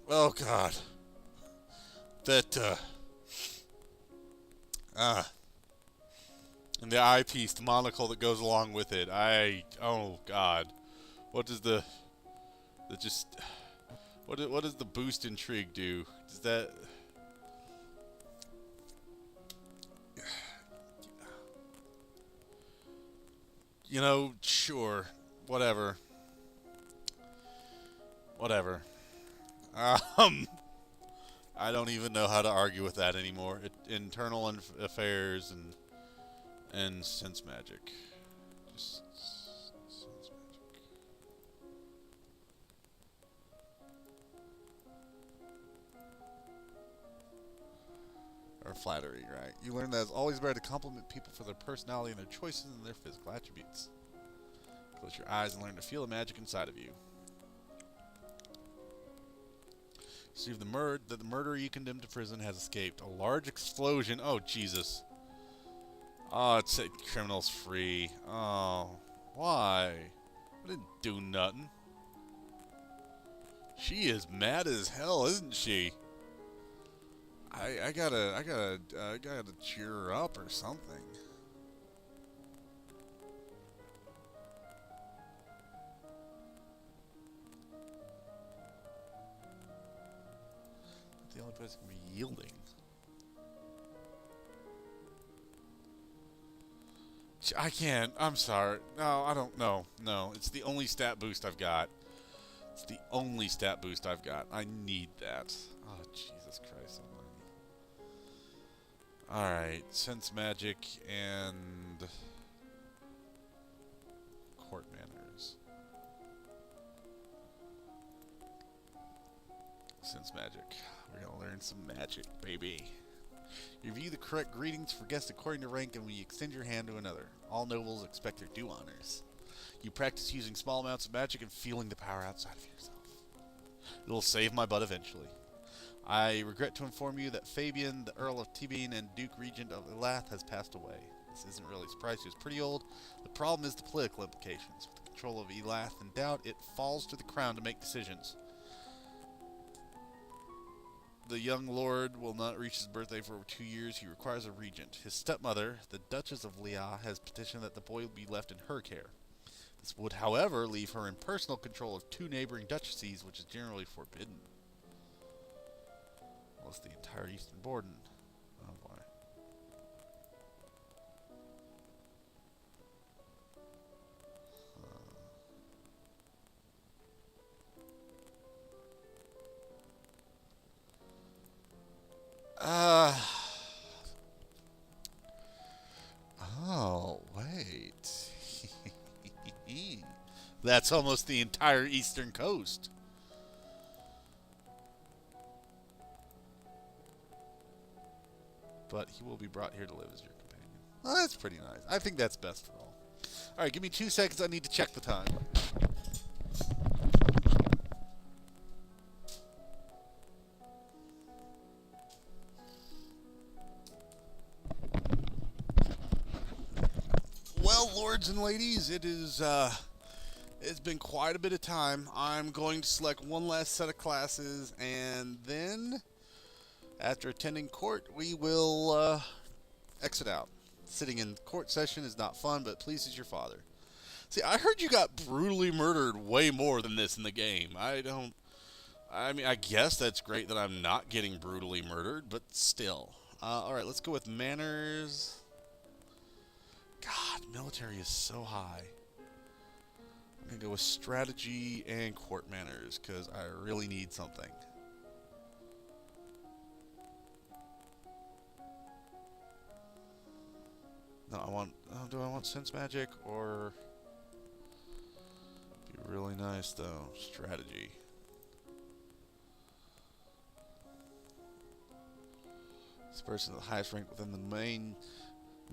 oh god. And the eyepiece, the monocle that goes along with it. Oh god. What does what does the boost intrigue do? Does that... You know, sure. Whatever. Whatever. I don't even know how to argue with that anymore. Internal affairs and sense magic. Just sense magic. Or flattery, right? You learn that it's always better to compliment people for their personality and their choices than their physical attributes. Close your eyes and learn to feel the magic inside of you. See that the murderer you condemned to prison has escaped. A large explosion. Oh, Jesus. Oh, it said criminals free. Oh, why? I didn't do nothing. She is mad as hell, isn't she? I gotta cheer her up or something. The only place can be yielding. I can't. I'm sorry. No, I don't know. No, it's the only stat boost I've got. It's the only stat boost I've got. I need that. Oh, Jesus Christ almighty. Alright, sense magic and court manners. Sense magic. We're gonna learn some magic, baby. You review the correct greetings for guests according to rank, and when you extend your hand to another. All nobles expect their due honors. You practice using small amounts of magic and feeling the power outside of yourself. It will save my butt eventually. I regret to inform you that Fabian, the Earl of Tibine and Duke Regent of Elath, has passed away. This isn't really a surprise, he was pretty old. The problem is the political implications. With the control of Elath in doubt, it falls to the crown to make decisions. The young lord will not reach his birthday for over 2 years. He requires a regent. His stepmother, the Duchess of Leah, has petitioned that the boy be left in her care. This would, however, leave her in personal control of 2 neighboring duchies, which is generally forbidden. Almost the entire eastern border. Oh boy. Oh, wait. That's almost the entire eastern coast. But he will be brought here to live as your companion. Well, that's pretty nice. I think that's best for all. Alright, give me 2 seconds. I need to check the time. Well, lords and ladies, it is It's been quite a bit of time. I'm going to select one last set of classes, and then, after attending court, we will exit out. Sitting in court session is not fun, but pleases your father. See, I heard you got brutally murdered way more than this in the game. I mean, I guess that's great that I'm not getting brutally murdered, but still. Alright, let's go with manners. God, military is so high. I'm going to go with strategy and court manners, because I really need something. No, do I want sense magic, or... Be really nice, though. Strategy. This person is the highest rank within the domain.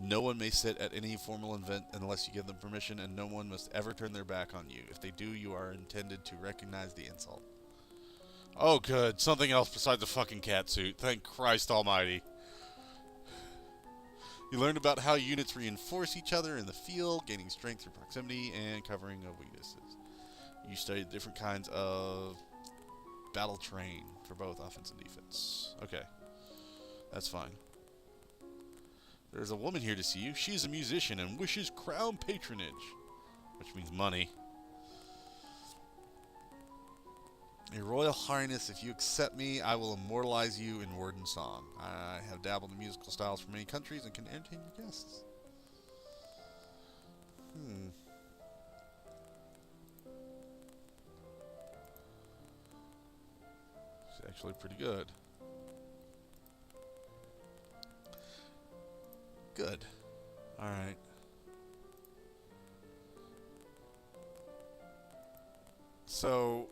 No one may sit at any formal event unless you give them permission, and no one must ever turn their back on you. If they do, you are intended to recognize the insult. Oh, good. Something else besides the fucking cat suit. Thank Christ almighty. You learned about how units reinforce each other in the field, gaining strength through proximity and covering of weaknesses. You studied different kinds of battle terrain for both offense and defense. Okay. That's fine. There's a woman here to see you. She's a musician and wishes crown patronage, which means money. Your Royal Highness, if you accept me, I will immortalize you in word and song. I have dabbled in musical styles from many countries and can entertain your guests. It's actually pretty good. Good. Alright. So,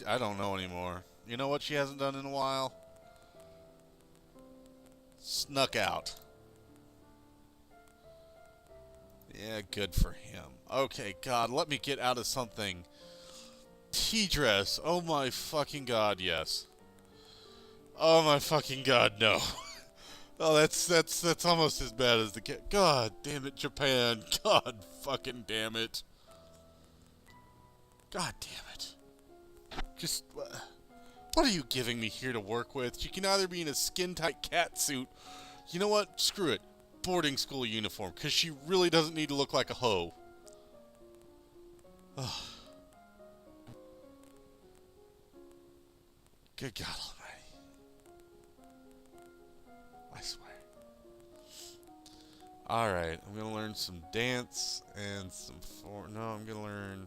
I don't know anymore. You know what she hasn't done in a while? Snuck out. Yeah, good for him. Okay, God, let me get out of something. Tea dress. Oh my fucking God, yes. Oh my fucking God, no. Oh, that's almost as bad as the cat. God damn it, Japan. God fucking damn it. God damn it. Just, what are you giving me here to work with? She can either be in a skin-tight cat suit. You know what? Screw it. Boarding school uniform, because she really doesn't need to look like a hoe. Ugh. Good God almighty. I swear. Alright, I'm going to learn some dance and some no, I'm going to learn...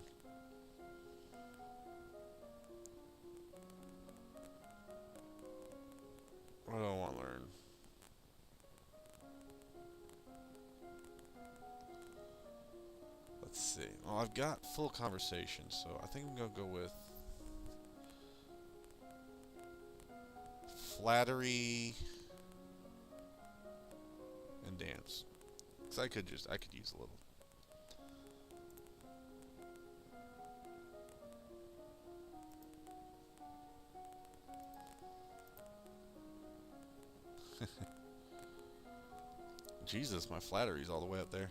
What do I want to learn? Let's see. Well, I've got full conversation, so I think I'm going to go with... Flattery... and dance. Because I could use a little. Jesus, my flattery's all the way up there.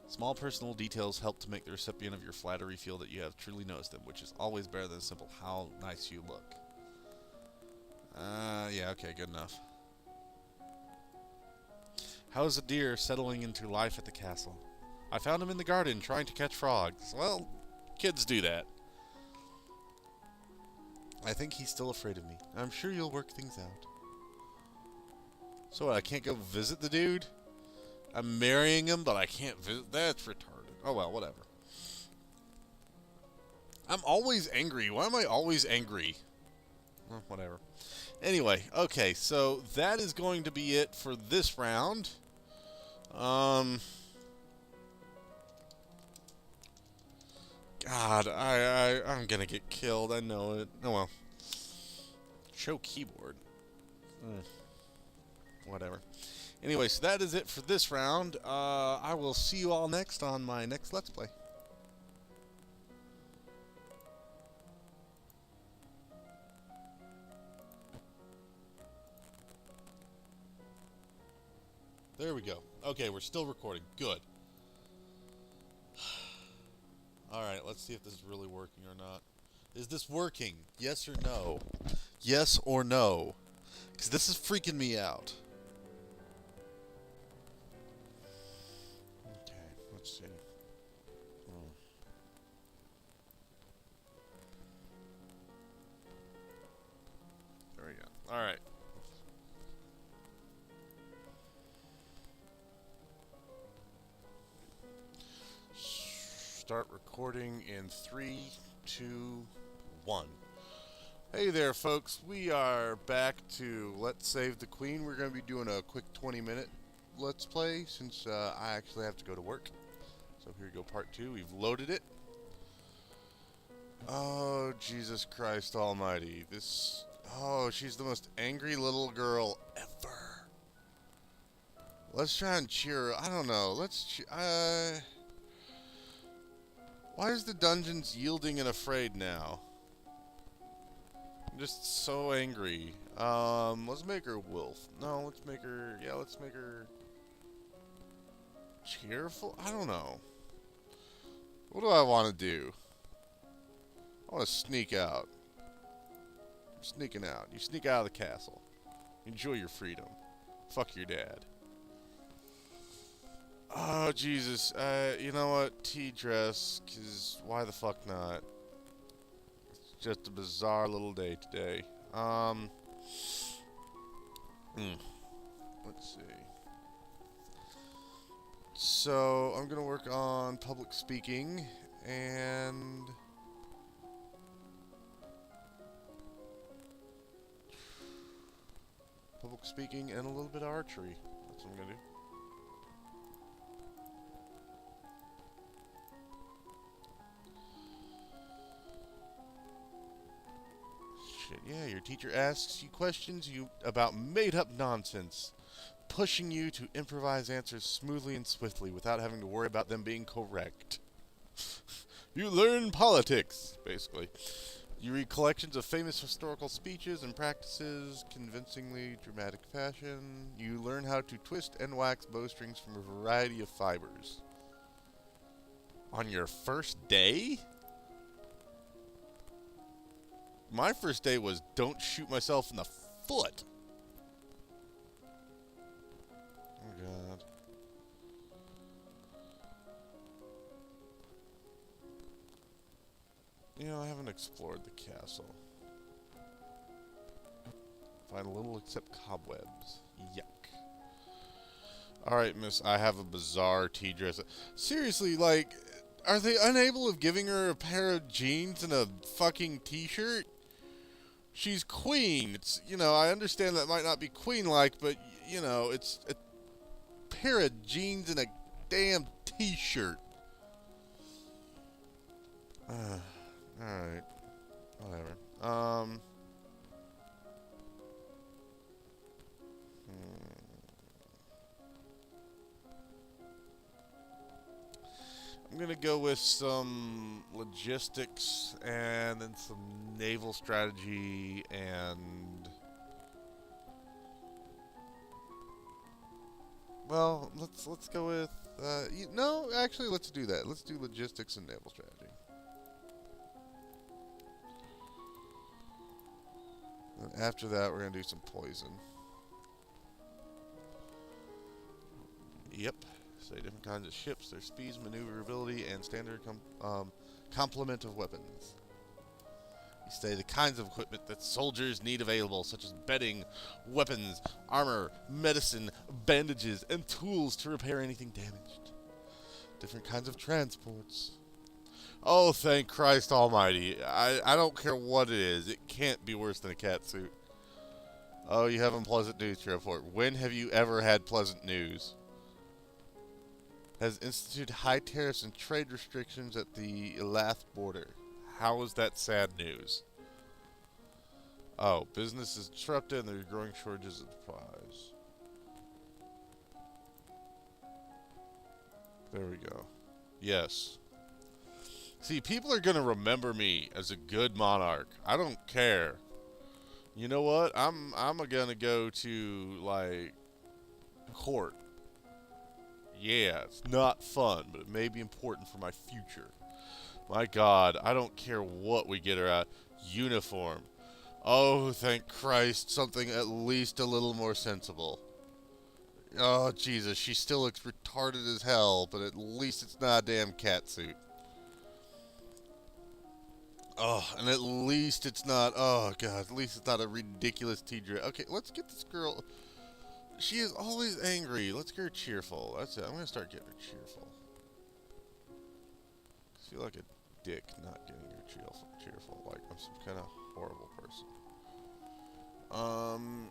Small personal details help to make the recipient of your flattery feel that you have truly noticed them, which is always better than a simple how nice you look. Yeah, okay, good enough. How's the deer settling into life at the castle? I found him in the garden trying to catch frogs. Well, kids do that. I think he's still afraid of me. I'm sure you'll work things out. So what, I can't go visit the dude? I'm marrying him, but I can't visit? That's retarded. Oh well, whatever. I'm always angry. Why am I always angry? Well, whatever. Anyway, okay, so that is going to be it for this round. God, I'm gonna get killed. I know it. Oh well. Show keyboard. Whatever. Anyway, so that is it for this round. I will see you all next on my next Let's Play. There we go. Okay, we're still recording. Good. Alright, let's Let's see if this is really working or not. Is this working? Yes or no? Yes or no? Because this is freaking me out. Okay, let's see. There we go. Alright. Start recording in 3, 2, 1. Hey there, folks. We are back to Let's Save the Queen. We're going to be doing a quick 20-minute Let's Play since I actually have to go to work. So here you go, part 2. We've loaded it. Oh, Jesus Christ almighty. Oh, she's the most angry little girl ever. Let's try and cheer her. I don't know. Why is the dungeon's yielding and afraid now? I'm just so angry. Let's make her wolf. No, let's make her cheerful? I don't know. What do I want to do? I want to sneak out. I'm sneaking out. You sneak out of the castle. Enjoy your freedom. Fuck your dad. Oh, Jesus. You know what? Tea-dress, because why the fuck not? It's just a bizarre little day today. Let's see. So, I'm going to work on public speaking, and a little bit of archery. That's what I'm going to do. Shit, yeah, your teacher asks you questions about made-up nonsense, pushing you to improvise answers smoothly and swiftly without having to worry about them being correct. You learn politics, basically. You read collections of famous historical speeches and practices, convincingly dramatic fashion. You learn how to twist and wax bowstrings from a variety of fibers. On your first day? My first day was don't shoot myself in the foot. Oh, God. You know, I haven't explored the castle. Find little except cobwebs. Yuck. Alright, miss, I have a bizarre tea dress. Seriously, like, are they unable of giving her a pair of jeans and a fucking t-shirt? She's queen. It's, you know, I understand that might not be queen-like, but, you know, it's a pair of jeans and a damn t-shirt. Alright. Whatever. I'm gonna go with some logistics and then some naval strategy and... Well, let's go with... no, actually, let's do that. Let's do logistics and naval strategy. And after that, we're gonna do some poison. Yep. Say different kinds of ships, their speeds, maneuverability, and standard complement of weapons. You say the kinds of equipment that soldiers need available, such as bedding, weapons, armor, medicine, bandages, and tools to repair anything damaged. Different kinds of transports. Oh, thank Christ almighty. I don't care what it is. It can't be worse than a cat suit. Oh, you have unpleasant news to report. When have you ever had pleasant news? Has instituted high tariffs and trade restrictions at the Elath border. How is that sad news? Oh, business is disrupted and there's growing shortages of supplies. There we go. Yes. See, people are going to remember me as a good monarch. I don't care. You know what? I'm going to go to, like, court. Yeah, it's not fun, but it may be important for my future. My God, I don't care what we get her at. Uniform. Oh, thank Christ, something at least a little more sensible. Oh, Jesus, she still looks retarded as hell, but at least it's not a damn cat suit. Oh, and at least it's not, oh, God, at least it's not a ridiculous tea dress. Okay, let's get this girl. She is always angry. Let's get her cheerful. That's it. I'm going to start getting her cheerful. I feel like a dick not getting her cheerful. Like I'm some kind of horrible person.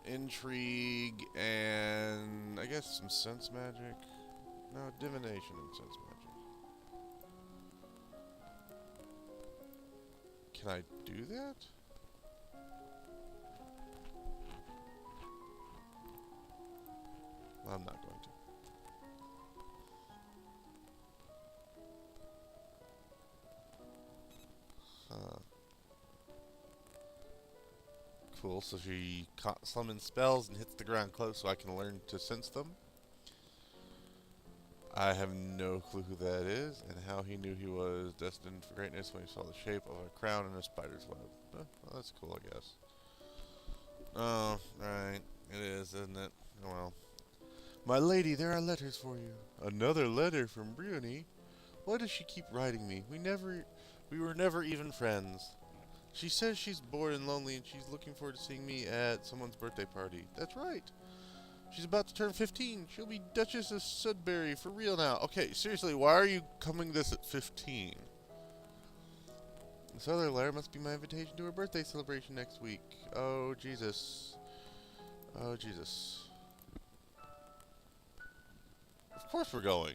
Intrigue and I guess some sense magic. No, divination and sense magic. Can I do that? I'm not going to. Cool, so she summons spells and hits the ground close so I can learn to sense them. I have no clue who that is and how he knew he was destined for greatness when he saw the shape of a crown and a spider's web. Oh, well, that's cool, I guess. Oh, right. It is, isn't it? Oh, well. My lady, there are letters for you. Another letter from Bruni. Why does she keep writing me? We were never even friends. She says she's bored and lonely and she's looking forward to seeing me at someone's birthday party. That's right. She's about to turn 15. She'll be Duchess of Sudbury for real now. Okay, seriously, why are you coming this at 15? This other letter must be my invitation to her birthday celebration next week. Oh, Jesus. Oh, Jesus. Of course we're going.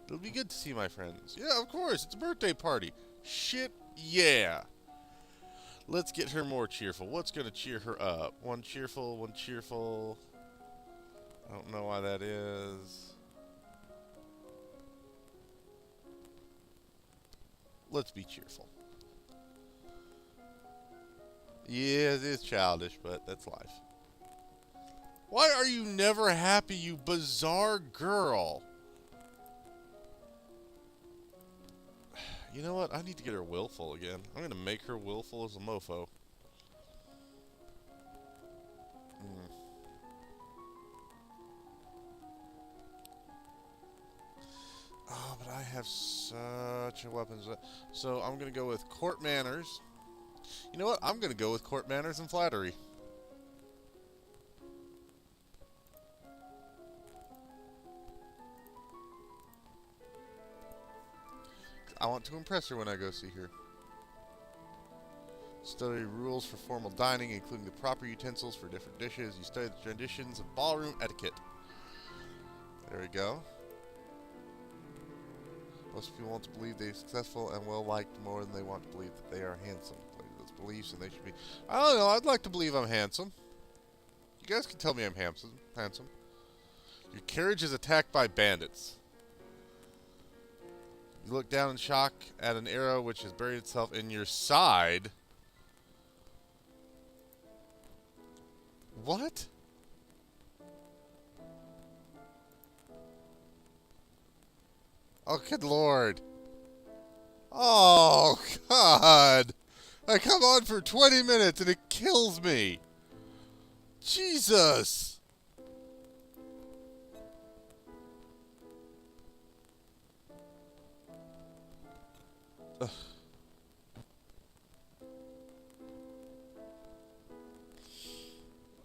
It'll be good to see my friends. Yeah, of course. It's a birthday party. Shit, yeah. Let's get her more cheerful. What's going to cheer her up? One cheerful, one cheerful. I don't know why that is. Let's be cheerful. Yeah, it is childish, but that's life. Why are you never happy, you bizarre girl? You know what? I need to get her willful again. I'm going to make her willful as a mofo. Oh, but I have such a weapons. So I'm going to go with court manners. You know what? I'm going to go with court manners and flattery. I want to impress her when I go see her. Study rules for formal dining, including the proper utensils for different dishes. You study the traditions of ballroom etiquette. There we go. Most people want to believe they're successful and well-liked more than they want to believe that they are handsome. Those beliefs and they should be... I don't know, I'd like to believe I'm handsome. You guys can tell me I'm handsome. Your carriage is attacked by bandits. You look down in shock at an arrow which has buried itself in your side. What? Oh, good lord. Oh, God. I come on for 20 minutes and it kills me. Jesus. Ugh.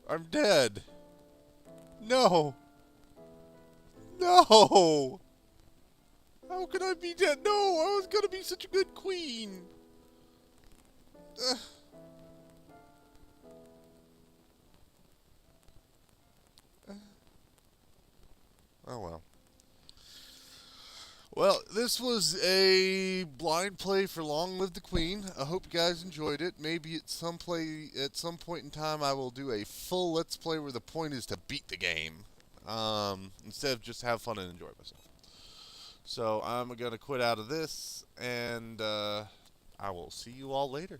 I'm dead. No. No. How could I be dead? No, I was gonna be such a good queen. Oh well. Well, this was a blind play for Long Live the Queen. I hope you guys enjoyed it. Maybe at some point in time, I will do a full Let's Play where the point is to beat the game, instead of just have fun and enjoy myself. So I'm gonna quit out of this, and I will see you all later.